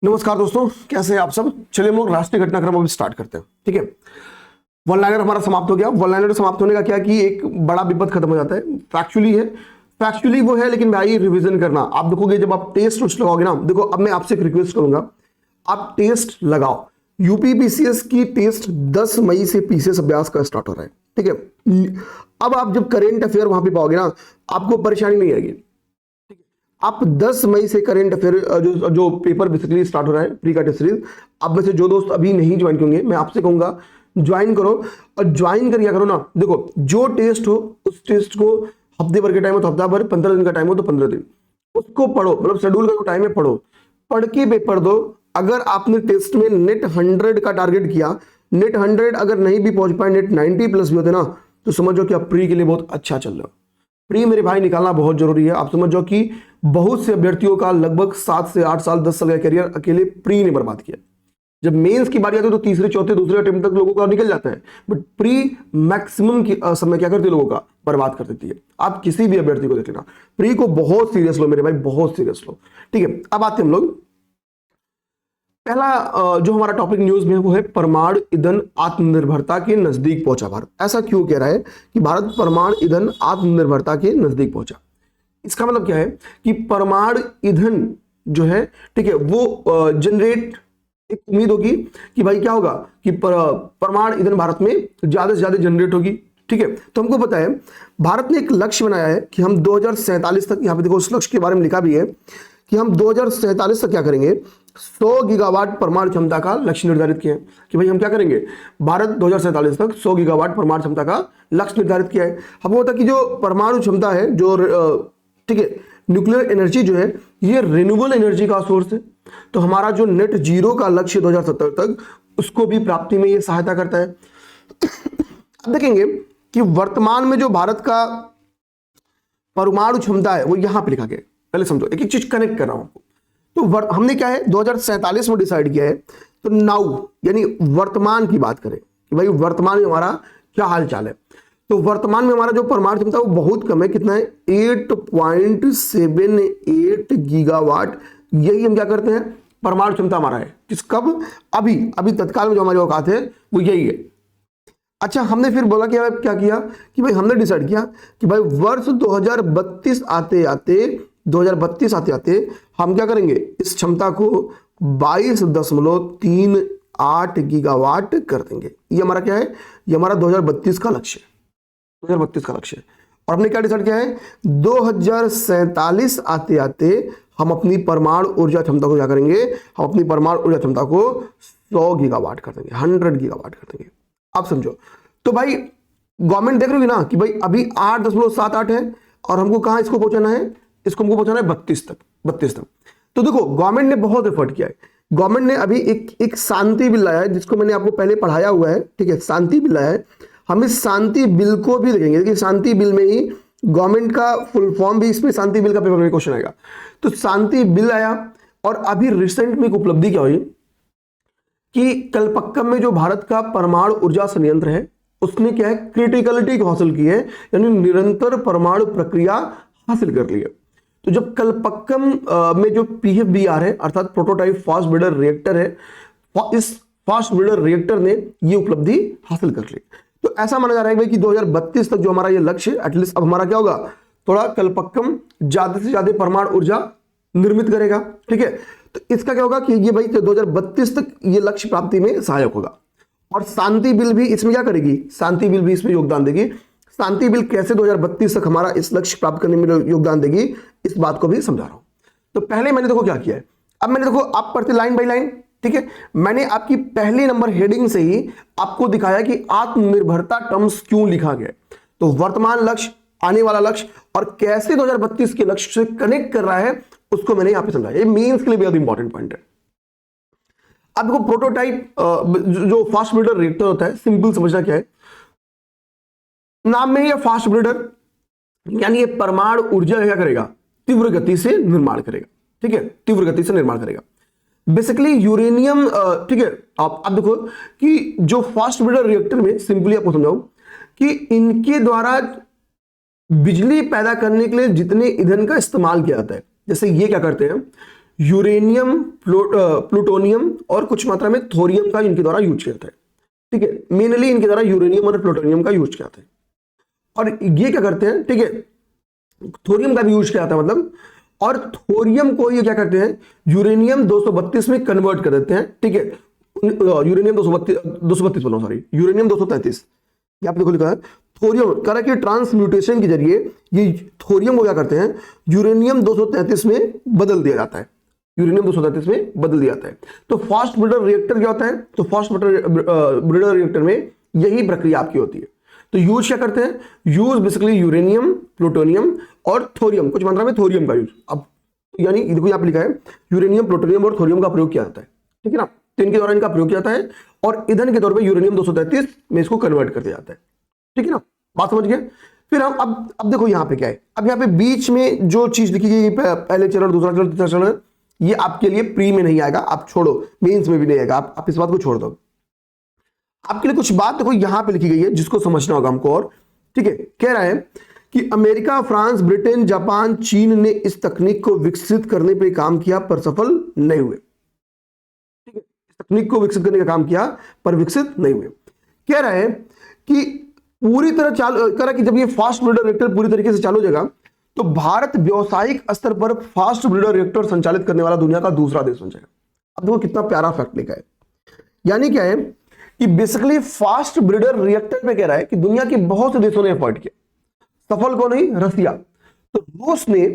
नमस्कार दोस्तों, कैसे हैं आप सब। चलिए हम लोग राष्ट्रीय घटनाक्रम अभी स्टार्ट करते हैं। ठीक है, वन लाइनर हमारा समाप्त हो गया। वन लाइनर समाप्त होने का क्या कि एक बड़ा विपद खत्म हो जाता है। फैक्चुअली है, फैक्चुअली वो है, लेकिन भाई रिवीजन करना। आप देखोगे जब आप टेस्ट उस लगाओगे ना, देखो अब मैं आपसे एक रिक्वेस्ट करूंगा, आप टेस्ट लगाओ। यूपी पीसीएस की टेस्ट 10 मई से पीसीएस अभ्यास का स्टार्ट हो रहा है। ठीक है, अब आप जब करेंट अफेयर वहां पे पाओगे ना, आपको परेशानी नहीं आएगी। आप 10 मई से करेंट अफेयर जो पेपर बेसिकली स्टार्ट हो रहा है प्री का टेस्ट सीरीज, आप में से जो दोस्त अभी नहीं ज्वाइन करेंगे, मैं आपसे कहूंगा ज्वाइन करो। और ज्वाइन कर करो ना, देखो जो टेस्ट हो उस टेस्ट को हफ्ते भर के टाइम हो तो हफ्ता भर, 15 दिन का टाइम हो तो 15 दिन, उसको पढ़ो। मतलब शेड्यूल का जो टाइम है पढ़ो, पढ़ के पेपर दो। अगर आपने टेस्ट में नेट 100 का टारगेट किया, नेट 100 अगर नहीं भी पहुंच पाए, नेट 90 प्लस भी होते ना, तो समझो कि आप प्री के लिए बहुत अच्छा चल रहे हो। प्री मेरे भाई निकालना बहुत जरूरी है। आप समझो कि बहुत से अभ्यर्थियों का लगभग 7 से 8 साल 10 साल का करियर अकेले प्री ने बर्बाद किया। जब मेंस की बारी आती है तो तीसरे चौथे दूसरे अटेम्प्ट तक लोगों का निकल जाता है, बट प्री मैक्सिमम की समय क्या करती है, लोगों का बर्बाद कर देती है। आप किसी भी अभ्यर्थी को देख लेना, प्री को बहुत सीरियस लो मेरे भाई, बहुत सीरियस लो। ठीक है, अब आते हैं हम लोग। पहला जो हमारा टॉपिक न्यूज में है वो है परमाणु ईंधन आत्मनिर्भरता के नजदीक पहुंचा भारत। ऐसा क्यों कह रहा है कि भारत परमाणु ईंधन आत्मनिर्भरता के नजदीक पहुंचा। इसका मतलब क्या है कि परमाणु ईंधन जो है, ठीक है, वो जनरेट, एक उम्मीद होगी कि भाई क्या होगा कि परमाणु ईंधन भारत में ज्यादा से ज्यादा जनरेट होगी। ठीक है, तो हमको पता है भारत ने एक लक्ष्य बनाया है कि हम 2047 तक, यहां पे देखो उस लक्ष्य के बारे में लिखा भी है कि हम 2047 तक क्या करेंगे, 100 गीगावाट परमाणु क्षमता का लक्ष्य निर्धारित किया है। कि भाई हम क्या करेंगे, भारत 2047 तक 100 गीगावाट परमाणु क्षमता का लक्ष्य निर्धारित किया है। हमको पता कि जो परमाणु क्षमता है, जो ठीक है, न्यूक्लियर एनर्जी जो है, ये रिन्यूएबल एनर्जी का सोर्स है। तो हमारा जो नेट जीरो का लक्ष्य 2070 तक, उसको भी प्राप्ति में ये सहायता करता है। अब देखेंगे कि वर्तमान में जो भारत का परमाणु क्षमता है वो यहां पे लिखा गया है। पहले समझो, एक एक चीज कनेक्ट कर रहा हूं आपको। तो हमने क्या है 2047 में डिसाइड किया है, तो नाउ यानी वर्तमान की बात करें कि भाई वर्तमान में हमारा क्या हाल चाल है। तो वर्तमान में हमारा जो परमाणु क्षमता वो बहुत कम है। कितना है, 8.78 गीगावाट। यही हम क्या करते हैं, परमाणु क्षमता हमारा है। किस कब, अभी तत्काल में जो हमारी औकात है वो यही है। अच्छा, हमने फिर बोला कि क्या किया कि भाई हमने डिसाइड किया कि भाई वर्ष 2032 आते आते हम क्या करेंगे, इस क्षमता को 22.38 गीगावाट कर देंगे। ये हमारा क्या है, ये हमारा 2032 का लक्ष्य है। 2032 का लक्ष्य है। और हमने क्या डिसाइड किया है, 2047 आते आते हम अपनी परमाणु ऊर्जा क्षमता को क्या करेंगे, हम अपनी परमाणु ऊर्जा क्षमता को 100 गीगावाट कर देंगे, 100 गीगावाट कर देंगे। आप समझो, तो भाई गवर्नमेंट देख रही है ना कि भाई अभी 8.78 है और हमको कहां इसको पहुंचाना है, इसको हमको पहुंचाना है 32 तक। तो देखो गवर्नमेंट ने बहुत एफर्ट किया है। गवर्नमेंट ने अभी एक शांति बिल लाया है, जिसको मैंने आपको पहले पढ़ाया हुआ है। ठीक है, शांति बिल लाया है। हम इस शांति बिल को भी देखेंगे कि शांति बिल में ही गवर्नमेंट का फुल फॉर्म भी, इसमें शांति बिल का पेपर में क्वेश्चन आएगा। तो शांति बिल आया, और अभी रिसेंट में एक उपलब्धि क्या हुई कि कलपक्कम में जो भारत का परमाणु ऊर्जा संयंत्र है, उसने क्या है, क्रिटिकलिटी को हासिल की है, यानी निरंतर परमाणु प्रक्रिया हासिल कर ली है। तो जब कलपक्कम में जो PFBR है, अर्थात प्रोटोटाइप फास्ट ब्रीडर रिएक्टर है, इस फास्ट ब्रीडर रिएक्टर ने ये उपलब्धि हासिल कर ली। तो ऐसा माना जा रहा है कि 2032 तक जो हमारा ये लक्ष्य, एटलीस्ट अब हमारा क्या होगा, थोड़ा कलपक्कम ज्यादा से ज्यादा परमाणु ऊर्जा निर्मित करेगा। ठीक है, तो इसका क्या होगा कि ये भाई 2032 तक ये लक्ष्य प्राप्ति में सहायक होगा। और शांति बिल भी इसमें क्या करेगी, शांति बिल भी इसमें योगदान देगी। शांति बिल कैसे 2032 तक हमारा इस लक्ष्य प्राप्त करने में योगदान देगी, इस बात को भी समझा रहा हूं। तो पहले मैंने देखो क्या किया है, अब मैंने देखो आप पढ़ते लाइन बाय लाइन। ठीक है, मैंने आपकी पहले नंबर हेडिंग से ही आपको दिखाया कि आत्मनिर्भरता टर्म्स क्यों लिखा गया। तो वर्तमान लक्ष्य, आने वाला लक्ष्य, और कैसे 2032 के लक्ष्य से कनेक्ट कर रहा है, उसको मैंने यहां पे समझाया। ये मेंस के लिए बहुत इंपॉर्टेंट पॉइंट है। अब देखो प्रोटोटाइप जो फास्ट ब्रीडर रिएक्टर होता है, सिंपल समझना क्या है, नाम में ये फास्ट ब्रीडर, यानी ये परमाणु ऊर्जा क्या करेगा, तीव्र गति से निर्माण करेगा। ठीक है, तीव्र गति से निर्माण करेगा बेसिकली यूरेनियम। ठीक है, आप देखो कि जो फास्ट ब्रीडर रिएक्टर में, सिंपली आपको समझाऊं कि इनके द्वारा बिजली पैदा करने के लिए जितने ईंधन का इस्तेमाल किया जाता है, जैसे ये क्या करते हैं, यूरेनियम, प्लूटोनियम और कुछ मात्रा में थोरियम का इनके द्वारा यूज किया जाता है। ठीक है, मेनली इनके द्वारा यूरेनियम और प्लूटोनियम का यूज किया जाता है। और ये क्या करते हैं, ठीक है, थोरियम का भी यूज किया जाता है मतलब, और थोरियम को ये क्या करते हैं, यूरेनियम 232 में कन्वर्ट कर देते हैं। ठीक है, यूरेनियम 232 बोलो, सॉरी, यूरेनियम 233, यहाँ पे देखो लिखा है थोरियम, कह रहा है कि ट्रांसम्यूटेशन के जरिए ये थोरियम को क्या करते हैं, यूरेनियम 233 में बदल दिया जाता है, यूरेनियम 233 में बदल दिया जाता है। तो फास्ट ब्रीडर रिएक्टर क्या होता है, तो फास्ट ब्रीडर रिएक्टर में यही प्रक्रिया आपकी होती है। तो यूज क्या करते हैं, यूज बेसिकली यूरेनियम, प्लूटोनियम और थोरियम, कुछ मात्रा में थोरियम का यूज। अब यानी देखो यहाँ पे लिखा है यूरेनियम, प्लूटोनियम और थोरियम का प्रयोग किया जाता है। ठीक है ना, तो इनके द्वारा इनका प्रयोग किया जाता है और ईंधन के तौर पे यूरेनियम 233 में इसको कन्वर्ट कर दिया जाता है। ठीक है ना, बात समझ गए। फिर हम अब देखो यहाँ पे क्या है, अब यहाँ पे बीच में जो चीज लिखी गई, पहले चरण, दूसरा चरण, तीसरा चरण, ये आपके लिए प्री में नहीं आएगा, आप छोड़ो, मेंस में भी नहीं आएगा, आप इस बात को छोड़ दो। आपके लिए कुछ बात देखो यहाँ पे लिखी गई है जिसको समझना होगा हमको। और ठीक है, कह रहा है कि अमेरिका, फ्रांस, ब्रिटेन, जापान, चीन ने इस तकनीक को विकसित करने पे काम किया पर सफल नहीं हुए। ठीक है, इस तकनीक को विकसित करने का काम किया पर विकसित नहीं हुए। कह रहा है कि पूरी तरह चालू, कह रहा है कि जब ये फास्ट ब्रीडर रिएक्टर पूरी तरीके से चालू हो जाएगा तो भारत व्यावसायिक स्तर पर फास्ट ब्रीडर रिएक्टर संचालित करने वाला दुनिया का दूसरा देश बन जाएगा। अब देखो कितना प्यारा फैक्ट लिखा है, यानी क्या है कि बेसिकली फास्ट ब्रीडर रिएक्टर पे कह रहा है कि दुनिया के बहुत से देशों ने एफर्ट किया, सफल को नहीं, रसिया। तो रूस ने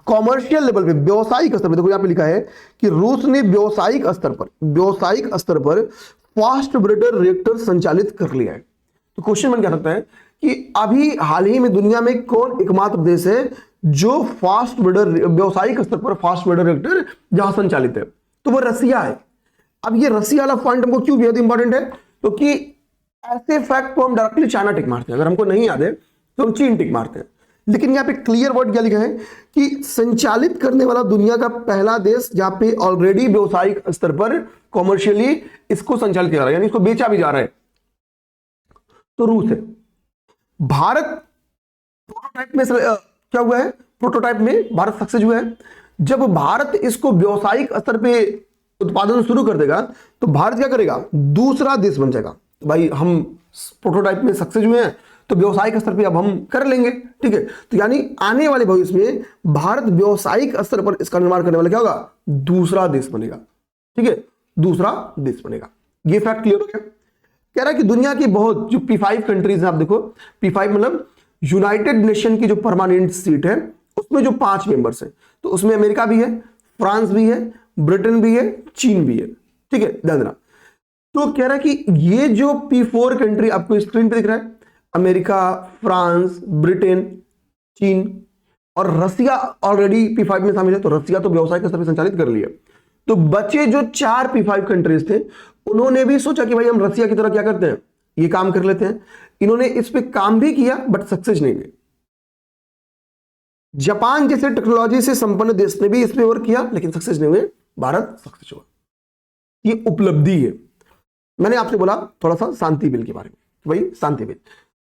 कॉमर्शियल लेवल पे, व्यावसायिक स्तर पर, देखो यहां पे लिखा है कि रूस ने व्यावसायिक स्तर पर फास्ट ब्रीडर रिएक्टर संचालित कर लिया है। तो क्वेश्चन बन क्या सकता है कि अभी हाल ही में दुनिया में कौन एकमात्र देश है जो फास्ट ब्रीडर, व्यावसायिक स्तर पर फास्ट ब्रीडर रिएक्टर जहां संचालित है, तो वो रसिया है। अब ये रसिया वाला पॉइंट हमको क्यों बेहद इंपॉर्टेंट है, क्योंकि ऐसे फैक्ट को हम डायरेक्टली चाइना टिक मारते हैं, अगर हमको नहीं याद है तो हम चीन टिक मारते हैं। लेकिन यहाँ पे क्लियर वर्ड क्या लिखा है कि संचालित करने वाला दुनिया का पहला देश जहां पे ऑलरेडी व्यावसायिक स्तर पर कॉमर्शियली इसको संचालित किया जा रहा है, यानी इसको बेचा भी जा रहा है, तो रूस है। भारत प्रोटोटाइप में क्या हुआ है, प्रोटोटाइप में भारत सक्सेस हुआ है। जब भारत इसको व्यावसायिक स्तर पे उत्पादन शुरू कर देगा तो भारत क्या करेगा, दूसरा देश बन जाएगा। भाई हम प्रोटोटाइप में सक्सेस हुए हैं तो व्यावसायिक स्तर पे अब हम कर लेंगे। ठीक है, तो यानी आने वाले भविष्य में भारत व्यावसायिक स्तर पर इसका निर्माण करने वाला क्या होगा, दूसरा देश बनेगा। ठीक है, दूसरा देश बनेगा। ये फैक्ट क्लियर हो गया। कह रहा है कि दुनिया की बहुत जो P5 कंट्रीज हैं, आप देखो P5 मतलब यूनाइटेड नेशन की जो परमानेंट सीट है उसमें जो 5 मेंबर्स हैं, तो उसमें अमेरिका भी है, फ्रांस भी है, ब्रिटेन भी है, चीन भी है। ठीक है, ध्यान देना। तो कह रहा है कि ये जो P4 कंट्री आपको स्क्रीन पे दिख रहा है, अमेरिका, फ्रांस, ब्रिटेन, चीन और रसिया ऑलरेडी P5 में शामिल है, तो रसिया तो व्यावसायिक स्तर पर संचालित कर लिया। तो बचे जो 4 P5 कंट्रीज थे उन्होंने भी सोचा कि भाई हम रसिया की तरह क्या करते हैं, ये काम कर लेते हैं। इन्होंने इस पे काम भी किया बट सक्सेस नहीं हुए। जापान जैसे टेक्नोलॉजी से संपन्न देश ने भी इस पे वर्क किया लेकिन सक्सेस नहीं हुए, भारत सक्सेस हुआ। ये उपलब्धि है। मैंने आपसे बोला थोड़ा सा शांति बिल के बारे में, भाई शांति बिल,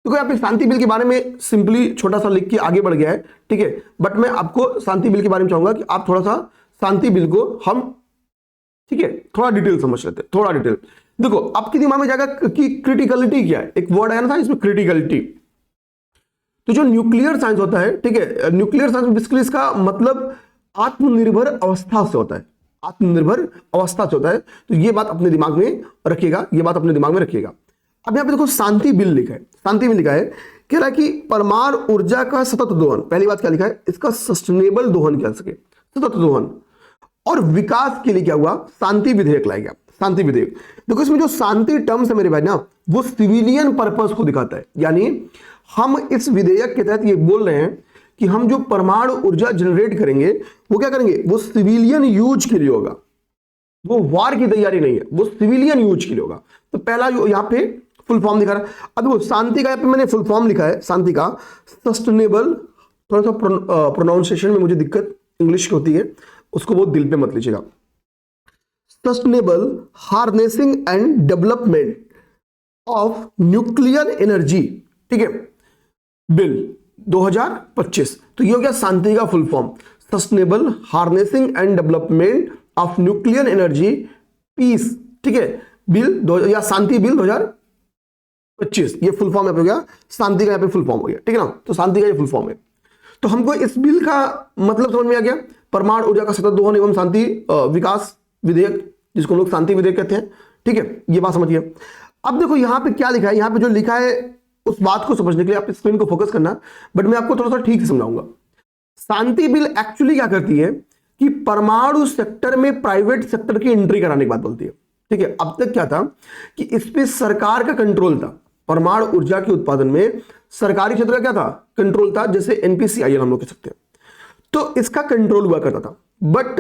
तो यहाँ पे शांति बिल के बारे में सिंपली छोटा सा लिख के आगे बढ़ गया है। ठीक है, बट मैं आपको शांति बिल के बारे में चाहूंगा कि आप थोड़ा सा शांति बिल को हम, ठीक है, थोड़ा डिटेल समझ लेते हैं, थोड़ा डिटेल। देखो आपके दिमाग में जाएगा कि क्रिटिकलिटी क्या है, एक वर्ड है ना इसमें, क्रिटिकलिटी। तो जो न्यूक्लियर साइंस होता है, ठीक है, न्यूक्लियर साइंस बेसिकली इसका मतलब आत्मनिर्भर अवस्था से होता है, आत्मनिर्भर अवस्था से होता है। तो ये बात अपने दिमाग में रखिएगा, ये बात अपने दिमाग में रखिएगा। अब यहाँ पे देखो शांति बिल लिखा है, शांति बिल लिखा है, कह रहा है कि परमाणु ऊर्जा का सतत दोहन, पहली बात क्या लिखा है, इसका सस्टेनेबल दोहन कर सके, सतत दोहन और विकास के लिए क्या हुआ, शांति विधेयक लाया गया। शांति विधेयक, देखो इसमें जो शांति टर्म्स है मेरे भाई ना, वो सिविलियन पर्पस को दिखाता है। यानी हम इस विधेयक के तहत ये बोल रहे हैं कि हम जो परमाणु ऊर्जा जनरेट करेंगे वो क्या करेंगे, वो सिविलियन यूज के लिए होगा, वो वार की तैयारी नहीं है, वो सिविलियन यूज के लिए होगा। तो पहला जो यहाँ पे फुल फॉर्म दिखा रहा है। अब वो शांति का यहाँ पे मैंने फुल फॉर्म लिखा है, शांति का सस्टेनेबल, थोड़ा सा प्रोनाउंसिएशन में मुझे दिक्कत इंग्लिश की होती है, उसको बहुत दिल पे मत लीजिएगा। Sustainable harnessing and development of nuclear energy, ठीक है, बिल 2025। तो ये हो गया शांति का full form, sustainable harnessing and development of nuclear energy peace, ठीक है, बिल या शांति बिल 2025, ये फुल फॉर्म हो गया, शांति का यहाँ पे फुल फॉर्म हो गया, ठीक है ना। तो शांति का ये फुल फॉर्म है। तो हमको इस बिल का मतलब समझ में आ गया, परमाणु ऊर्जा का सतत दोहन एवं शांति विकास विधेयक, जिसको लोग शांति विधेयक कहते हैं, ठीक है, ये बात समझिए। अब देखो यहाँ पे क्या लिखा है, यहाँ पे जो लिखा है उस बात को समझने के लिए आप स्क्रीन को फोकस करना, बट मैं आपको थोड़ा सा ठीक से समझाऊंगा। शांति बिल एक्चुअली क्या करती है कि परमाणु सेक्टर में प्राइवेट सेक्टर की एंट्री कराने की बात बोलती है, ठीक है। अब तक क्या था कि इस पे सरकार का कंट्रोल था, परमाणु ऊर्जा के उत्पादन में सरकारी क्षेत्र का क्या था, कंट्रोल था, जैसे एनपीसीआईएल हम लोग कह सकते हैं, तो इसका कंट्रोल हुआ करता था। बट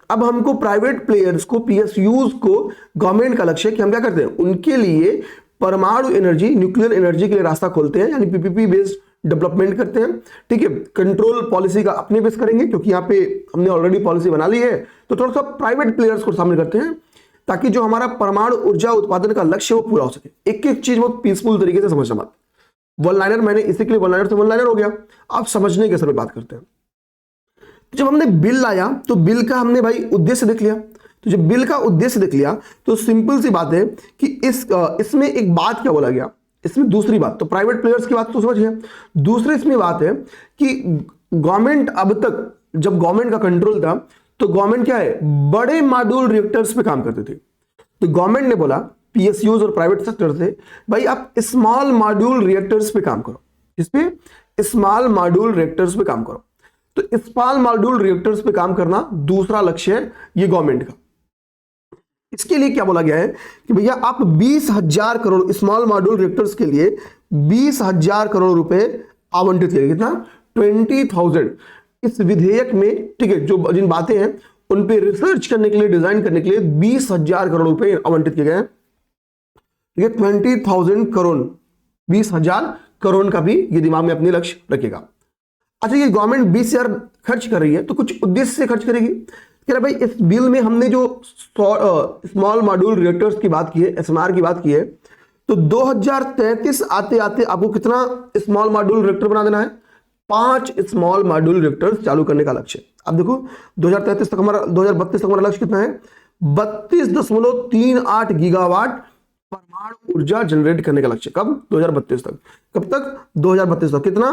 अब हमको प्राइवेट प्लेयर्स को, पीएसयूज को, गवर्नमेंट का लक्ष्य है कि हम क्या करते हैं, उनके लिए परमाणु एनर्जी, न्यूक्लियर एनर्जी के लिए रास्ता खोलते हैं, यानी पीपीपी बेस्ड डेवलपमेंट करते हैं, ठीक है। कंट्रोल पॉलिसी का अपने बेस करेंगे, क्योंकि यहाँ पे हमने ऑलरेडी पॉलिसी बना ली है, तो थोड़ा सा प्राइवेट प्लेयर्स को शामिल करते हैं, ताकि जो हमारा परमाणु ऊर्जा उत्पादन का लक्ष्य वो पूरा हो सके। एक एक चीज वो पीसफुल तरीके से समझना बात। वन लाइनर मैंने इसी के लिए वन लाइनर से वन लाइनर हो गया। आप समझने के सर बात करते हैं। जब हमने बिल लाया तो बिल का हमने भाई उद्देश्य देख लिया। तो जब बिल का उद्देश्य देख लिया तो सिंपल सी बात है कि इसमें एक बात क्या बोला गया, इसमें दूसरी बात, तो प्राइवेट प्लेयर्स की बात तो समझ गए। दूसरी इसमें बात है कि गवर्नमेंट, अब तक जब गवर्नमेंट का कंट्रोल था तो गवर्नमेंट क्या है, बड़े मॉड्यूल रिएक्टर्स पे काम करती थी। तो गवर्नमेंट ने बोला पीएसयूज और प्राइवेट सेक्टर से, भाई आप स्मॉल मॉड्यूल रिएक्टर्स पे काम करो। इस पे स्मॉल मॉड्यूल रिएक्टर्स पे काम करो। तो स्मॉल मॉड्यूल रिएक्टर्स पे काम करना दूसरा लक्ष्य है ये गवर्नमेंट का। इसके लिए क्या बोला गया है कि भैया आप 20,000 करोड़ स्मॉल मॉड्यूल रिएक्टर्स के लिए 20,000 करोड़ रुपए आवंटित किए। कितना? 20,000 इस विधेयक में, ठीक है, जो जिन बातें हैं उन पे रिसर्च करने के लिए, डिजाइन करने के लिए 20,000 करोड़ रुपए आवंटित किए गए हैं। ठीक है, 20,000 करोड़, 20,000 करोड़ का भी ये दिमाग में अपने लक्ष्य रखेगा। अच्छा, ये गवर्नमेंट 20,000 खर्च कर रही है तो कुछ उद्देश्य से खर्च करेगी। कह रहा भाई इस बिल में हमने जो स्मॉल मॉड्यूल रिएक्टर्स की बात की है, एसएमआर की बात की है, तो 2033 आते आते आपको कितना स्मॉल मॉड्यूल रिएक्टर बना देना है? 5 स्मॉल मॉड्यूल रिएक्टर्स चालू करने का लक्ष्य। अब देखो 2033 तक हमारा, 2032 तक हमारा लक्ष्य कितना है? 32.38 गीगावाट परमाणु ऊर्जा जनरेट करने का लक्ष्य। कब? 2032 तक। कब तक? 2032 तक। कितना?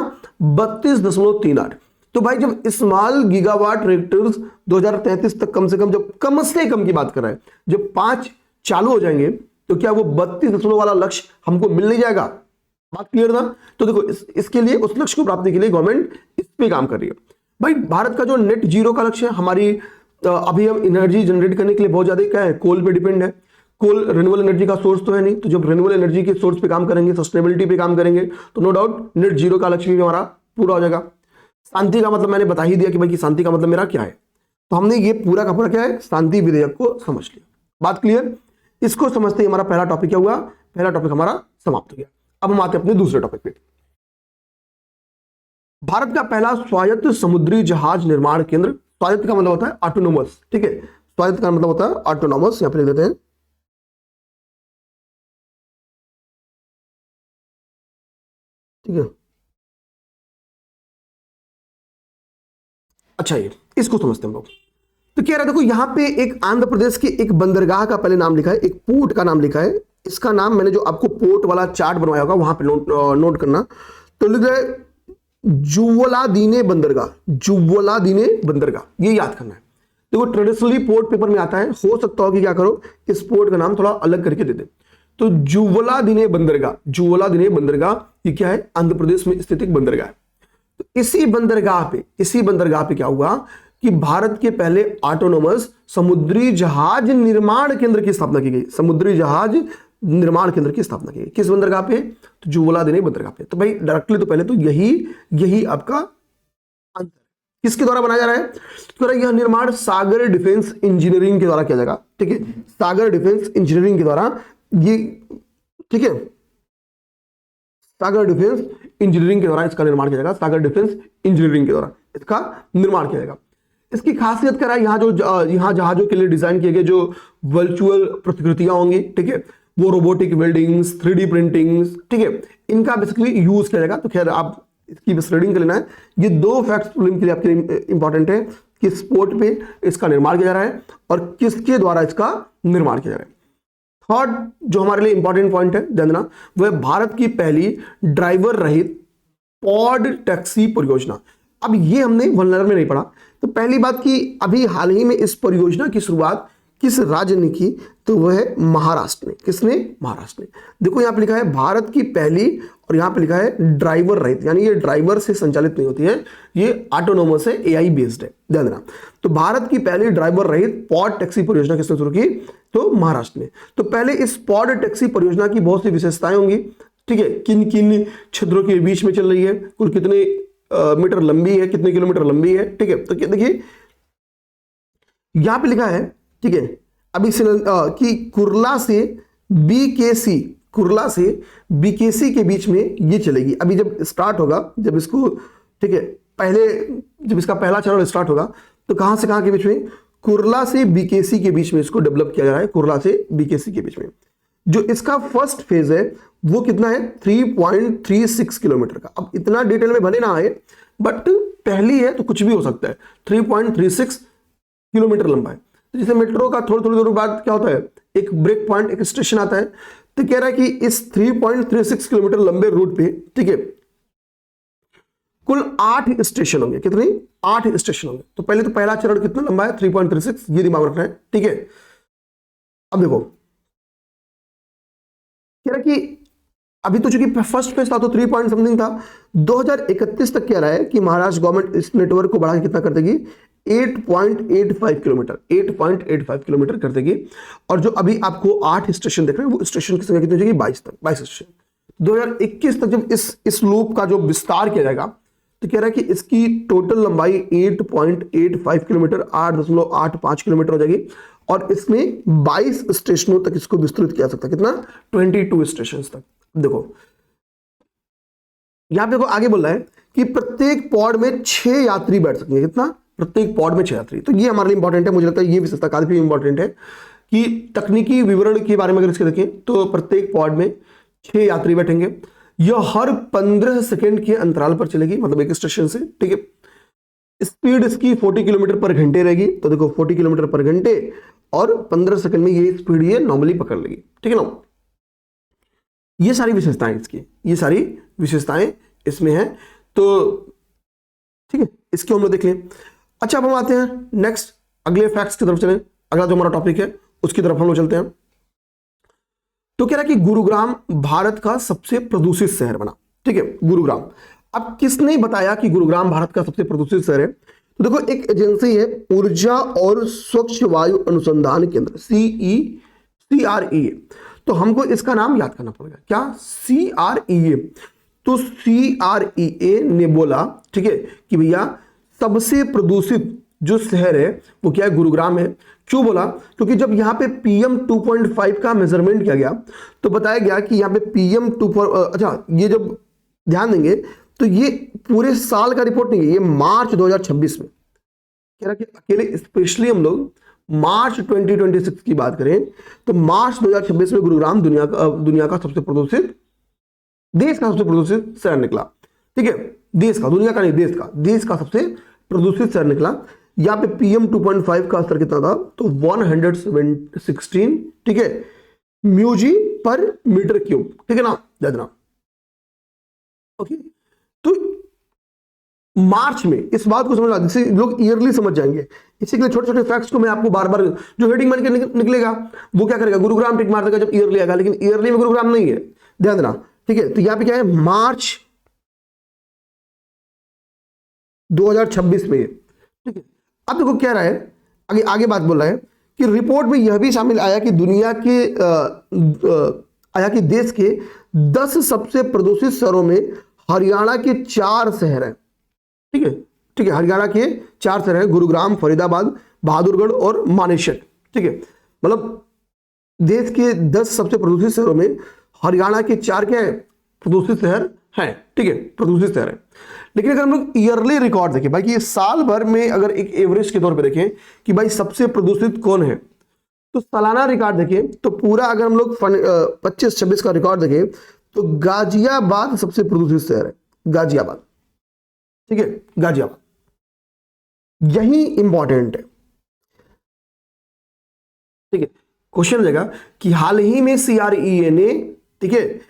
32.38। तो भाई जब स्मॉल गीगावाट रिएक्टर्स 2033 तक कम से कम, जब कम से कम की बात कर रहा है, जब 5 चालू हो जाएंगे तो क्या वो 32 वाला लक्ष्य हमको मिल नहीं जाएगा? बात क्लियर था? तो देखो इसके लिए, उस लक्ष्य को प्राप्ति के लिए गवर्नमेंट इस पे काम कर रही है। भाई भारत का जो नेट जीरो का लक्ष्य है, हमारी अभी हम एनर्जी जनरेट करने के लिए बहुत ज्यादा क्या है, कोल पे डिपेंड है। कोल रिन्यूएबल एनर्जी का सोर्स तो है नहीं, तो जब रिन्यूएबल एनर्जी के सोर्स पे काम करेंगे, सस्टेनेबिलिटी पे काम करेंगे, तो नो डाउट नेट जीरो का लक्ष्य भी हमारा पूरा हो जाएगा। शांति का मतलब मैंने बता ही दिया कि भाई कि शांति का मतलब मेरा क्या है। तो हमने ये पूरा का पूरा क्या है, शांति विधेयक को समझ लिया। बात क्लियर? इसको समझते ही हमारा पहला टॉपिक क्या हुआ? पहला टॉपिक हमारा समाप्त हो गया। अब हम आते हैं अपने दूसरे टॉपिक पे। भारत का पहला स्वायत्त समुद्री जहाज निर्माण केंद्र। स्वायत्त का मतलब होता है ऑटोनोमस, ठीक है, स्वायत्त का मतलब होता है ऑटोनोमस। यहां पे लिख देते हैं, ठीक है। अच्छा, ये इसको समझते हैं हम लोग। तो क्या रहा, देखो यहां पे एक आंध्र प्रदेश के एक बंदरगाह का पहले नाम लिखा है, एक पोर्ट का नाम लिखा है। इसका नाम मैंने जो आपको पोर्ट वाला चार्ट बनवाया होगा वहां पे नोट करना। तो लिख रहे जुव्वलादीने बंदरगाह, जुव्वलादीने बंदरगाह, ये याद करना है। देखो ट्रेडिशनली पोर्ट पेपर में आता है, हो सकता हो कि क्या करो, इस पोर्ट का नाम थोड़ा अलग करके दे दे। तो जुव्वलादीने बंदरगाह, जुव्वलादीने बंदरगाह ये क्या है? आंध्र प्रदेश में स्थित एक बंदरगाह है। तो इसी बंदरगाह पे क्या हुआ कि भारत के पहले ऑटोनोमस समुद्री जहाज निर्माण केंद्र की स्थापना की गई। समुद्री जहाज निर्माण केंद्र की स्थापना की गई। किस बंदरगाह पे? तो जुव्वलादीने बंदरगाह पे। तो भाई डायरेक्टली तो पहले तो यही आपका आंसर किसके द्वारा बनाया जा रहा है? तो यह निर्माण सागर डिफेंस इंजीनियरिंग के द्वारा किया जाएगा, ठीक है, सागर डिफेंस इंजीनियरिंग के द्वारा ये, ठीक है, सागर डिफेंस इंजीनियरिंग के द्वारा इसका निर्माण किया जाएगा। सागर डिफेंस इंजीनियरिंग के द्वारा इसका निर्माण किया जाएगा। इसकी खासियत क्या है, यहाँ जहाजों के लिए डिजाइन किए गए जो वर्चुअल प्रतिकृतियां होंगी, ठीक है, वो रोबोटिक वेल्डिंग्स, 3D प्रिंटिंग्स, ठीक है, इनका बेसिकली यूज किया जाएगा। तो खैर आप इसकी बस रीडिंग कर लेना है। ये दो फैक्ट्स के लिए आपके इंपॉर्टेंट है कि स्पोर्ट पे इसका निर्माण किया जा रहा है और किसके द्वारा इसका निर्माण किया जा रहा है। थर्ड जो हमारे लिए इंपॉर्टेंट पॉइंट है ध्यान देना, वह भारत की पहली ड्राइवर रहित पॉड टैक्सी परियोजना। अब ये हमने वल्नर में नहीं पढ़ा, तो पहली बात कि अभी हाल ही में इस परियोजना की शुरुआत किस राज्य ने की, तो वह है महाराष्ट्र ने। किसने? महाराष्ट्र ने। देखो यहां पे लिखा है भारत की पहली, और यहां पे लिखा है ड्राइवर रहित, यानी ये ड्राइवर से संचालित नहीं होती है, ये ऑटोनोमस है, एआई बेस्ड है, ध्यान देना। तो भारत की पहली ड्राइवर रहित पॉड टैक्सी परियोजना किसने शुरू की, तो महाराष्ट्र ने। तो पहले इस पॉड टैक्सी परियोजना की बहुत सी विशेषताएं होंगी, ठीक है, किन किन छिद्रों के बीच में चल रही है, कुल कितने मीटर लंबी है, कितने किलोमीटर लंबी है, ठीक है। तो देखिए यहां पे लिखा है, ठीक है, अभी कि कुर्ला से बीकेसी, कुर्ला से बीकेसी के बीच में ये चलेगी। अभी जब स्टार्ट होगा, जब इसको, ठीक है, पहले जब इसका पहला चरण स्टार्ट होगा तो कहां से कहां के बीच में, कुर्ला से बीकेसी के बीच में इसको डेवलप किया जा रहा है, कुर्ला से बीकेसी के बीच में। जो इसका फर्स्ट फेज है वो कितना है, 3.36 किलोमीटर का। अब इतना डिटेल में भले ना आए, बट पहली है तो कुछ भी हो सकता है। 3.36 किलोमीटर लंबा है। तो जैसे मेट्रो का थोड़ी थोड़ी देर बाद क्या होता है, एक ब्रेक पॉइंट, एक स्टेशन आता है, तो कह रहा है कि इस 3.36 किलोमीटर लंबे रूट पे, ठीक है, कुल 8 स्टेशन होंगे। कितने? 8 स्टेशन होंगे। तो पहले तो पहला चरण कितना लंबा है, 3.36, ये दिमाग रखना है, ठीक है। अब देखो कह रहा है कि अभी तो चूंकि फर्स्ट फेज था तो 3 पॉइंट समथिंग था, 2031 तक कह रहा है कि महाराष्ट्र गवर्नमेंट इस नेटवर्क को बढ़ा के कितना कर देगी, 8.85 किलोमीटर, 8.85 किलोमीटर कर देगी। और जो अभी आपको 8 स्टेशन देख रहे हैं, वो स्टेशन की संख्या कितनी हो जाएगी, 22 तक, 22 स्टेशन। 2021 तक जब इस लूप का जो विस्तार किया जाएगा, तो कह रहा है कि इसकी टोटल लंबाई 8.85 किलोमीटर, 8.85 किलोमीटर हो जाएगी। और इसमें 22 स्टेशनों तक इसको विस्तृत किया जा सकता है। कितना? 22 स्टेशन तक। देखो यहां पे देखो आगे बोल रहा है कि प्रत्येक पॉड में 6 यात्री बैठ सकेंगे। कितना? प्रत्येक पॉड में 6 यात्री। तो ये हमारे लिए इंपॉर्टेंट है, मुझे लगता है ये विशेषता काफी इंपॉर्टेंट है कि तकनीकी विवरण के बारे में अगर इसके देखें तो प्रत्येक पॉड में 6 यात्री बैठेंगे। यह हर 15 सेकेंड के अंतराल पर चलेगी, मतलब एक स्टेशन से, ठीक है। स्पीड इसकी 40 किलोमीटर पर घंटे रहेगी। तो देखो 40 किलोमीटर पर घंटे और 15 सेकंड में ये स्पीड ये नॉर्मली पकड़ लेगी, ठीक है ना। ये सारी विशेषताएं इसकी, ये सारी विशेषताएं इसमें हैं। तो ठीक है, इसको हम लोग देख लें। अच्छा अब हम आते हैं नेक्स्ट अगले फैक्ट्स की तरफ चलें। अगला जो हमारा टॉपिक है उसकी तरफ हम लोग चलते हैं। तो कह रहा है कि गुरुग्राम भारत का सबसे प्रदूषित शहर बना, ठीक है, गुरुग्राम। अब किसने बताया कि गुरुग्राम भारत का सबसे प्रदूषित शहर है? तो देखो एक एजेंसी है ऊर्जा और स्वच्छ वायु अनुसंधान केंद्र, CREA। तो हमको इसका नाम याद करना पड़ेगा, क्या? CREA। तो CREA ने बोला, ठीक है, कि भैया सबसे प्रदूषित जो शहर है वो क्या है, गुरुग्राम है। क्यों बोला? क्योंकि जब यहाँ पे PM 2.5 का मेजरमेंट किया गया तो बताया गया कि यहाँ पे PM 2, अच्छा ये जब ध्यान देंगे तो ये पूरे साल का रिपोर्ट नहीं है, ये मार्च 2026 में कह रहा कि अकेले स्पेशली हम लोग मार्च 2026 की बात करें तो मार्च 2026 में गुरुग्राम दुनिया का सबसे प्रदूषित, देश का सबसे प्रदूषित शहर निकला, ठीक है। देश का, दुनिया का नहीं, देश का सबसे प्रदूषित शहर निकला। यहाँ पे PM 2.5 का स्तर कितना था? तो 116, ठीक है, म्यूजी पर मीटर क्यूब, ठीक है ना, याद। ओके, तो मार्च में इस बात को समझना, जिससे लोग ईयरली समझ जाएंगे। इसी के लिए छोटे छोटे फैक्ट्स को मैं आपको बार बार, जो हेडिंग बन के निकलेगा वो क्या करेगा, गुरुग्राम टिक मार देगा जब ईयरली आएगा, लेकिन ईयरली में गुरुग्राम नहीं है, ध्यान देना, ठीक है। तो यहां पे क्या है, मार्च 2026 में, ठीक है। अब देखो क्या रहा है, आगे बात बोल रहा है कि रिपोर्ट में यह भी शामिल आया कि देश के 10 सबसे प्रदूषित शहरों में हरियाणा के 4 शहर हैं, ठीक है, ठीक है, हरियाणा के 4 शहर हैं, गुरुग्राम, फरीदाबाद, बहादुरगढ़ और मानेसर, ठीक है। मतलब देश के 10 सबसे प्रदूषित शहरों में हरियाणा के 4 क्या है, प्रदूषित शहर हैं, ठीक है, प्रदूषित शहर है। लेकिन अगर हम लोग ईयरली रिकॉर्ड देखें भाई, कि ये साल भर में अगर एक एवरेज के तौर पे देखें कि भाई सबसे प्रदूषित कौन है, तो सालाना रिकॉर्ड देखें तो पूरा अगर हम लोग 25-26 का रिकॉर्ड देखें तो गाजियाबाद सबसे प्रदूषित शहर है, गाजियाबाद, ठीक है, गाजियाबाद, यही इंपॉर्टेंट है। ठीक है, क्वेश्चन हो जाएगा कि हाल ही में CREA ने, ठीक है,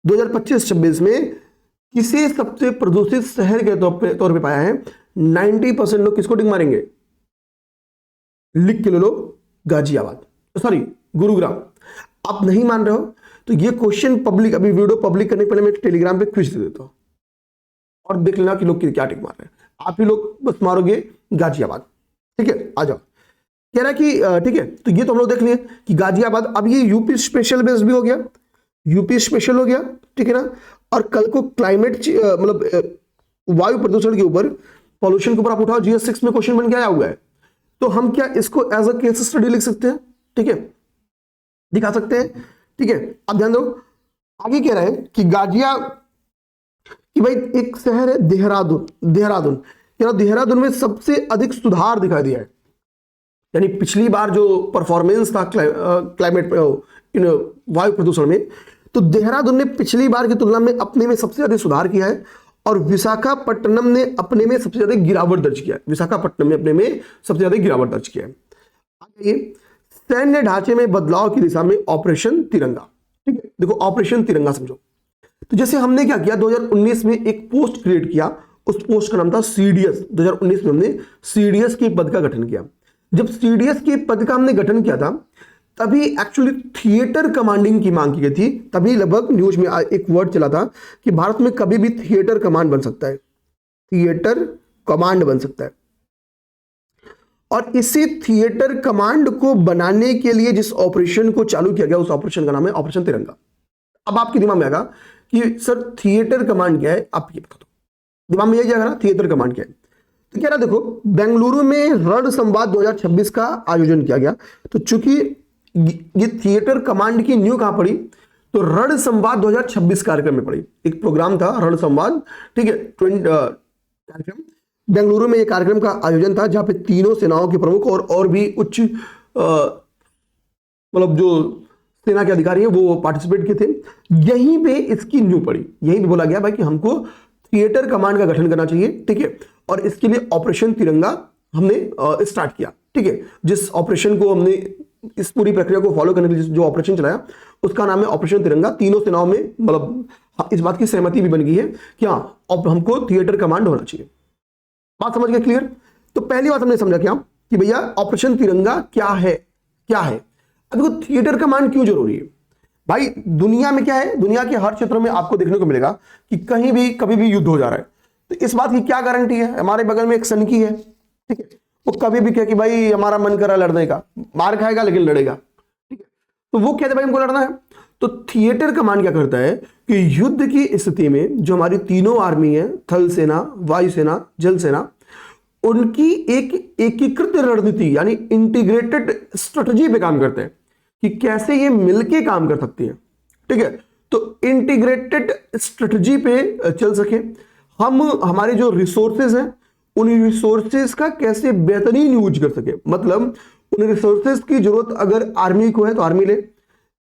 2025-26 में किसे सबसे प्रदूषित शहर के तौर पे पाया है। 90% लोग किसको टिक मारेंगे, लिख के ले लो, गाजियाबाद, सॉरी गुरुग्राम। आप नहीं मान रहे हो तो ये क्वेश्चन पब्लिक, अभी वीडियो पब्लिक करने पहले मैं टेलीग्राम पे क्विज दे देता हूं और देख लेना कि लोग क्या टिक मार रहे हैं। आप ही लोग बस मारोगे गाजियाबाद। ठीक है, आ जाओ। कह रहा है कि ठीक है, तो ये तो हम लोग देख लिए कि गाजियाबाद। अब ये यूपी स्पेशल बेस भी हो गया, यूपी स्पेशल हो गया, ठीक है ना। और कल को क्लाइमेट मतलब वायु प्रदूषण के ऊपर, पॉल्यूशन के ऊपर आप उठाओ, GS 6 में क्वेश्चन बन के आया हुआ है, तो हम क्या इसको एज अ केस स्टडी लिख सकते हैं। ठीक है, दिखा सकते हैं। ठीक है, अब ध्यान दो, आगे कह रहा है कि कि भाई एक शहर है देहरादून, देहरादून में सबसे अधिक सुधार दिखाई दिया है। यानी पिछली बार जो परफॉर्मेंस था क्लाइमेट वायु प्रदूषण में, तो देहरादून ने पिछली बार की तुलना में अपने में सबसे अधिक सुधार किया है। और विशाखापट्टनम ने अपने में सबसे ज्यादा गिरावट दर्ज किया है। विशाखापट्टनम ने अपने में सबसे ज्यादा गिरावट दर्ज किया है। आगे, सैन्य ढांचे में बदलाव की दिशा में ऑपरेशन तिरंगा। ठीक है, देखो ऑपरेशन तिरंगा समझो, तो जैसे हमने क्या किया, 2019 में एक पोस्ट क्रिएट किया, उस पोस्ट का नाम था CDS। 2019 में हमने CDS के पद का गठन किया। जब CDS के पद का हमने गठन किया था, तभी एक्चुअली थिएटर कमांडिंग की मांग की गई थी। तभी लगभग न्यूज में एक वर्ड चला था कि भारत में कभी भी थिएटर कमांड बन सकता है, थिएटर कमांड बन सकता है। और इसी थिएटर कमांड को बनाने के लिए जिस ऑपरेशन को चालू किया गया, उस ऑपरेशन का नाम है ऑपरेशन तिरंगा। अब आपके दिमाग में आएगा कि सर थिएटर कमांड क्या है, आप ये बता दो। दिमाग में यही जाएगा ना, थिएटर कमांड क्या है। तो कह रहा देखो, बेंगलुरु में रण संवाद 2026 का आयोजन किया गया। तो चूंकि ये थिएटर कमांड की न्यू कहां पड़ी, तो रण संवाद 2026 कार्यक्रम में पड़ी। एक प्रोग्राम था रण संवाद, ठीक है, कार्यक्रम बेंगलुरु में, एक कार्यक्रम का आयोजन था जहां पे तीनों सेनाओं के प्रमुख और भी उच्च मतलब जो सेना के अधिकारी हैं वो पार्टिसिपेट किए थे। यहीं पे इसकी न्यू पड़ी, यहीं पे बोला गया भाई कि हमको थिएटर कमांड का गठन करना चाहिए। ठीक है, और इसके लिए ऑपरेशन तिरंगा हमने स्टार्ट किया। ठीक है, जिस ऑपरेशन को हमने, इस पूरी प्रक्रिया को फॉलो करने के लिए जो ऑपरेशन चलाया, उसका नाम है ऑपरेशन तिरंगा। तीनों सेनाओं में मतलब इस बात की सहमति भी बन गई है कि हाँ, अब हमको थिएटर कमांड होना चाहिए। बात समझ गए, क्लियर। तो पहली बात हमने समझा क्या कि भैया ऑपरेशन तिरंगा क्या है, क्या है। अब देखो थिएटर कमांड क्यों जरूरी है भाई। दुनिया में क्या है, दुनिया के हर क्षेत्र में आपको देखने को मिलेगा कि कहीं भी कभी भी युद्ध हो जा रहा है। तो इस बात की क्या गारंटी है, हमारे बगल में एक सनकी है, ठीक है, वो कभी भी क्या कि भाई हमारा मन कर रहा है लड़ने का, मार खाएगा लेकिन लड़ेगा। ठीक है, तो वो कहते भाई हमको लड़ना है। तो थिएटर कमांड क्या करता है कि युद्ध की स्थिति में जो हमारी तीनों आर्मी है, थल सेना, वायुसेना, जल सेना, उनकी एक एकीकृत रणनीति यानी इंटीग्रेटेड स्ट्रेटजी पे काम करते हैं कि कैसे ये मिलके काम कर सकती है। ठीक है, तो इंटीग्रेटेड स्ट्रेटजी पे चल सके हम, हमारे जो रिसोर्सेज हैं उन रिसोर्सेज का कैसे बेहतरीन यूज कर सके। मतलब उन रिसोर्सेज की जरूरत अगर आर्मी को है तो आर्मी ले,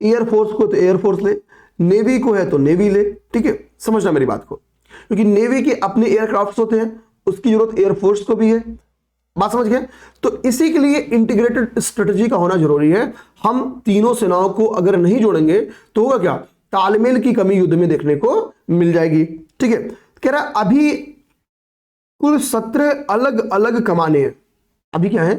एयरफोर्स को तो एयरफोर्स ले, नेवी को है तो नेवी ले। ठीक है, समझना मेरी बात को, क्योंकि नेवी के अपने एयरक्राफ्ट होते हैं, उसकी जरूरत एयरफोर्स को भी है। बात समझ गए। तो इसी के लिए इंटीग्रेटेड स्ट्रेटजी का होना जरूरी है। हम तीनों सेनाओं को अगर नहीं जोड़ेंगे तो होगा क्या, तालमेल की कमी युद्ध में देखने को मिल जाएगी। ठीक है, कह रहा अभी कुल 17 अलग अलग कमाने हैं। अभी क्या है,